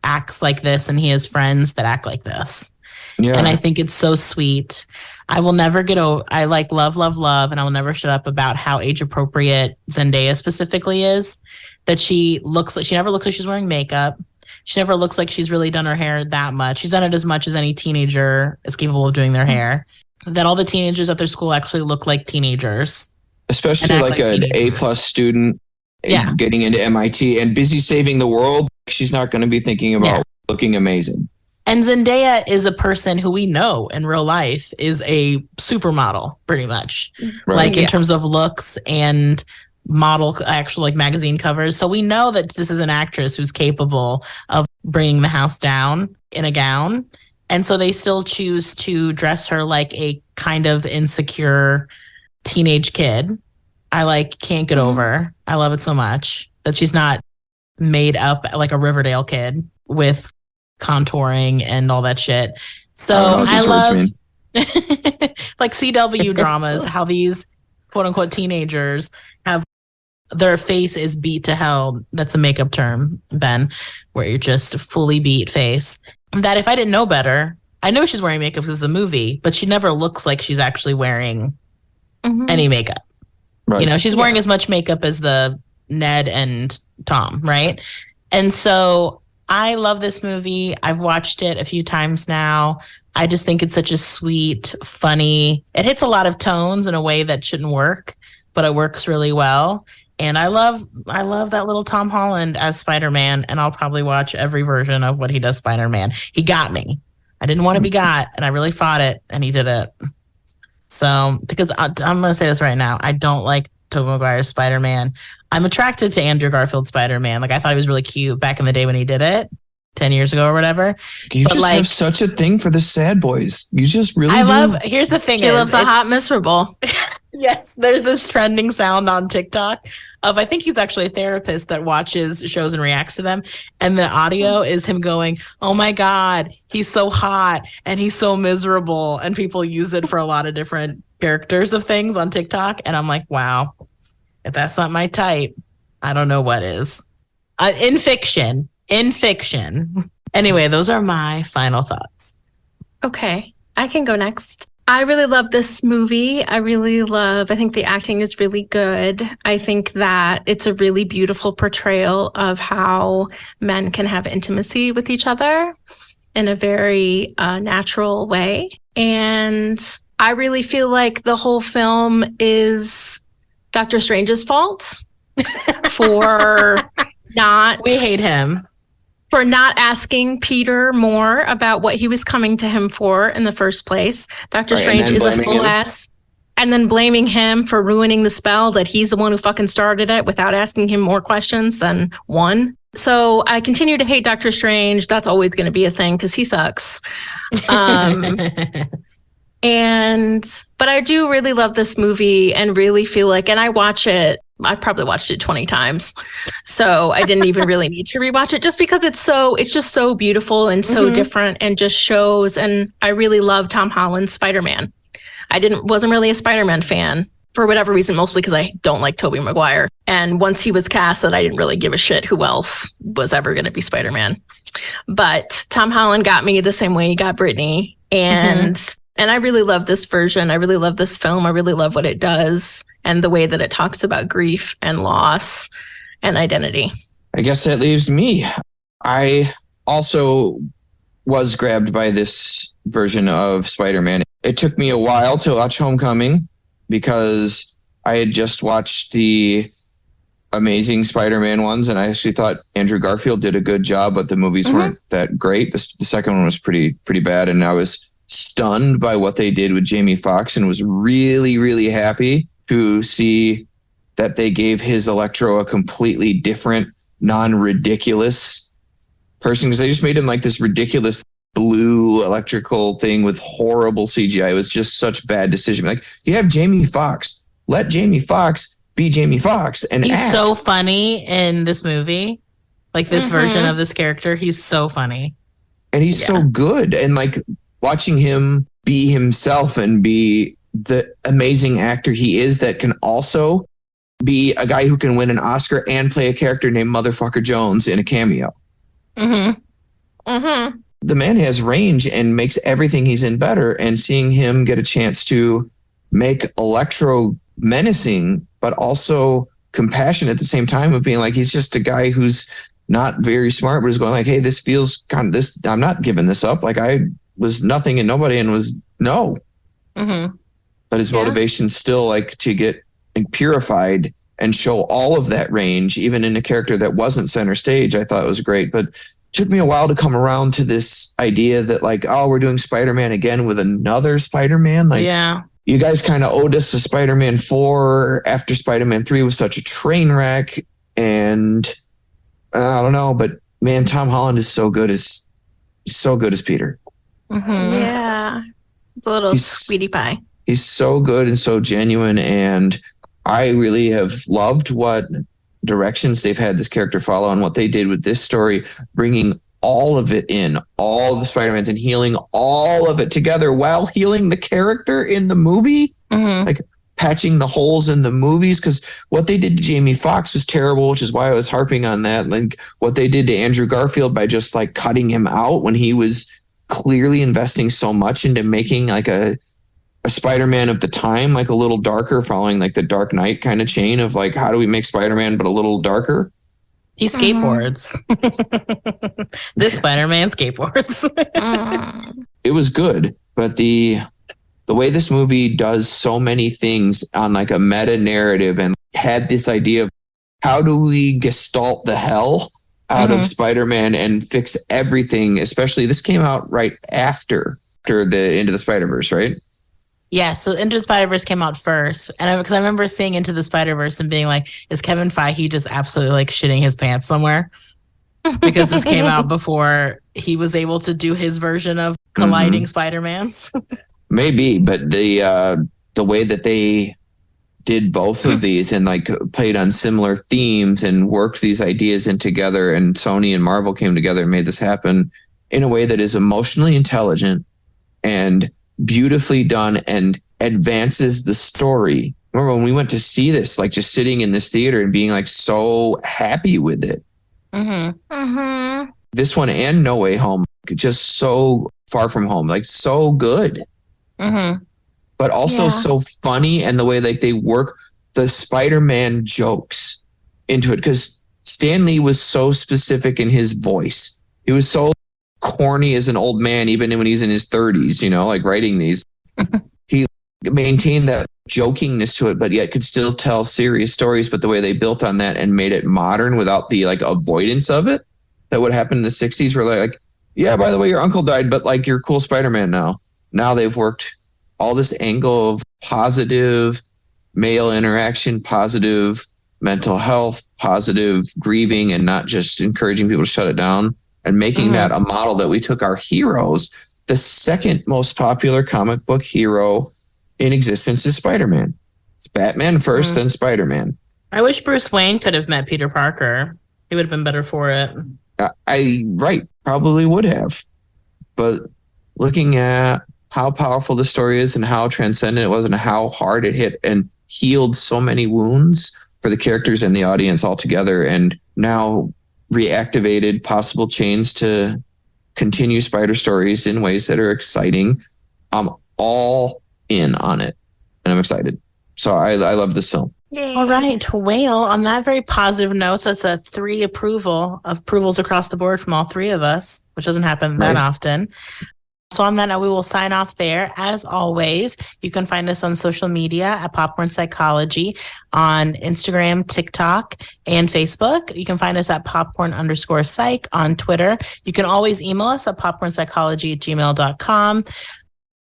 acts like this and he has friends that act like this. Yeah. And I think it's so sweet. I will never get over, I like love, and I will never shut up about how age appropriate Zendaya specifically is. That she never looks like she's wearing makeup. She never looks like she's really done her hair that much. She's done it as much as any teenager is capable of doing their hair. That all the teenagers at their school actually look like teenagers. Especially like an A+ student getting into MIT and busy saving the world. She's not going to be thinking about looking amazing. And Zendaya is a person who we know in real life is a supermodel, pretty much, like in terms of looks and model, actual like magazine covers. So we know that this is an actress who's capable of bringing the house down in a gown. And so they still choose to dress her like a kind of insecure teenage kid. I can't get over. I love it so much that she's not made up like a Riverdale kid with contouring and all that shit. So I love like CW dramas, how these quote unquote teenagers have their face is beat to hell. That's a makeup term, Ben, where you're just a fully beat face. That if I didn't know better, I know she's wearing makeup because it's a movie, but she never looks like she's actually wearing any makeup. Right. You know, she's wearing as much makeup as the Ned and Tom, right? And so I love this movie. I've watched it a few times now. I just think it's such a sweet, funny, it hits a lot of tones in a way that shouldn't work, but it works really well. And I love that little Tom Holland as Spider-Man, and I'll probably watch every version of what he does Spider-Man. He got me. I didn't want to be got, and I really fought it, and he did it. So, because I'm going to say this right now, I don't like Tobey Maguire's Spider-Man. I'm attracted to Andrew Garfield's Spider-Man. Like, I thought he was really cute back in the day when he did it, 10 years ago or whatever. You But, just like, have such a thing for the sad boys. You just really here's the thing. She loves a it's- hot miserable. Yes, there's this trending sound on TikTok of, I think he's actually a therapist that watches shows and reacts to them. And the audio is him going, "Oh my God, he's so hot and he's so miserable." And people use it for a lot of different characters of things on TikTok. And I'm like, wow, if that's not my type, I don't know what is. In fiction. Anyway, those are my final thoughts. Okay, I can go next. I really love this movie. I think the acting is really good. I think that it's a really beautiful portrayal of how men can have intimacy with each other in a very natural way. And I really feel like the whole film is Doctor Strange's fault for not... We hate him. For not asking Peter more about what he was coming to him for in the first place. Doctor Strange is a fool ass. And then blaming him for ruining the spell that he's the one who fucking started it without asking him more questions than one. So I continue to hate Doctor Strange. That's always going to be a thing because he sucks. But I do really love this movie and really feel like, and I probably watched it 20 times. So I didn't even really need to rewatch it just because it's just so beautiful and so different and just shows. And I really love Tom Holland's Spider-Man. Wasn't really a Spider-Man fan for whatever reason, mostly because I don't like Tobey Maguire. And once he was casted, I didn't really give a shit who else was ever going to be Spider-Man. But Tom Holland got me the same way he got Brittany. And I really love this version. I really love this film. I really love what it does and the way that it talks about grief and loss and identity. I guess that leaves me. I also was grabbed by this version of Spider-Man. It took me a while to watch Homecoming because I had just watched the Amazing Spider-Man ones, and I actually thought Andrew Garfield did a good job, but the movies weren't that great. The second one was pretty bad, and I was stunned by what they did with Jamie Foxx and was really, really happy to see that they gave his Electro a completely different, non-ridiculous person, because they just made him like this ridiculous blue electrical thing with horrible CGI. It was just such bad decision. Like, you have Jamie Foxx. Let Jamie Foxx be Jamie Foxx and he's act. so funny in this movie. Like this version of this character, he's so funny. And he's so good. And like watching him be himself and be the amazing actor he is, that can also be a guy who can win an Oscar and play a character named Motherfucker Jones in a cameo. The man has range and makes everything he's in better. And seeing him get a chance to make Electro menacing, but also compassionate at the same time, of being like, he's just a guy who's not very smart, but is going like, hey, this feels kind of this. I'm not giving this up. Like, I was nothing and nobody and was no. But his motivation still like to get purified and show all of that range, even in a character that wasn't center stage. I thought it was great, but it took me a while to come around to this idea that like, oh, we're doing Spider-Man again with another Spider-Man. Like, you guys kind of owed us a Spider-Man 4 after Spider-Man 3 was such a train wreck. And I don't know, but man, Tom Holland is so good as Peter. Yeah. It's a little sweetie pie. He's so good and so genuine. And I really have loved what directions they've had this character follow and what they did with this story, bringing all of it in, all the Spider-Mans, and healing all of it together while healing the character in the movie. Like patching the holes in the movies, because what they did to Jamie Foxx was terrible, which is why I was harping on that. Like what they did to Andrew Garfield by just like cutting him out when he was clearly investing so much into making like a Spider-Man of the time, like a little darker, following like the Dark Knight kind of chain of like, how do we make Spider-Man but a little darker? He skateboards. This Spider-Man skateboards. It was good, but the way this movie does so many things on like a meta narrative and had this idea of how do we gestalt the hell out Mhm. of Spider-Man and fix everything? Especially this came out right after the Into the Spider-Verse, right? Yeah, so Into the Spider-Verse came out first. And because I remember seeing Into the Spider-Verse and being like, is Kevin Feige just absolutely like shitting his pants somewhere? Because this came out before he was able to do his version of colliding Spider-Mans. Maybe, but the way that they did both of these and like played on similar themes and worked these ideas in together, and Sony and Marvel came together and made this happen in a way that is emotionally intelligent and beautifully done and advances the story. Remember when we went to see this, like just sitting in this theater and being like so happy with it. This one and No Way Home, just so Far From Home, like so good. But also so funny, and the way like they work the Spider-Man jokes into it, because Stan Lee was so specific in his voice. He was so corny as an old man, even when he's in his 30s, you know, like writing these. He maintained that jokingness to it, but yet could still tell serious stories. But the way they built on that and made it modern without the like avoidance of it that would happen in the 60s, where like, yeah, by the way, your uncle died, but like you're cool Spider-Man now. Now they've worked all this angle of positive male interaction, positive mental health, positive grieving, and not just encouraging people to shut it down, and making that a model that we took our heroes. The second most popular comic book hero in existence is Spider-Man. It's Batman first, then Spider-Man. I wish Bruce Wayne could have met Peter Parker. He would have been better for it. Probably would have. But looking at how powerful the story is and how transcendent it was and how hard it hit and healed so many wounds for the characters and the audience altogether, and now reactivated possible chains to continue Spider stories in ways that are exciting. I'm all in on it, and I'm excited. So I love this film. Yay. All right. Well, on that very positive note, that's a 3 approvals across the board from all 3 of us, which doesn't happen that often. So on that note, we will sign off there. As always, you can find us on social media at Popcorn Psychology on Instagram, TikTok, and Facebook. You can find us at popcorn_psych on Twitter. You can always email us at popcornpsychology@gmail.com.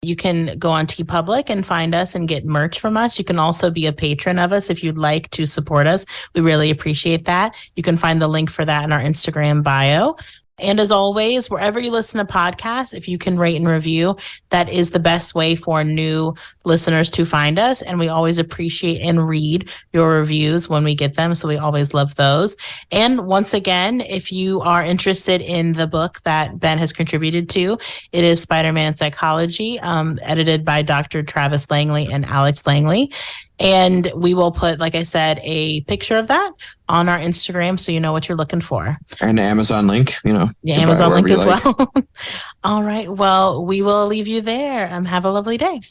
You can go on TeePublic and find us and get merch from us. You can also be a patron of us if you'd like to support us. We really appreciate that. You can find the link for that in our Instagram bio. And as always, wherever you listen to podcasts, if you can rate and review, that is the best way for new listeners to find us. And we always appreciate and read your reviews when we get them. So we always love those. And once again, if you are interested in the book that Ben has contributed to, it is Spider-Man Psychology, edited by Dr. Travis Langley and Alex Langley. And we will put, like I said, a picture of that on our Instagram so you know what you're looking for. And the Amazon link, you know. Yeah, Amazon link as well. All right. Well, we will leave you there. Have a lovely day.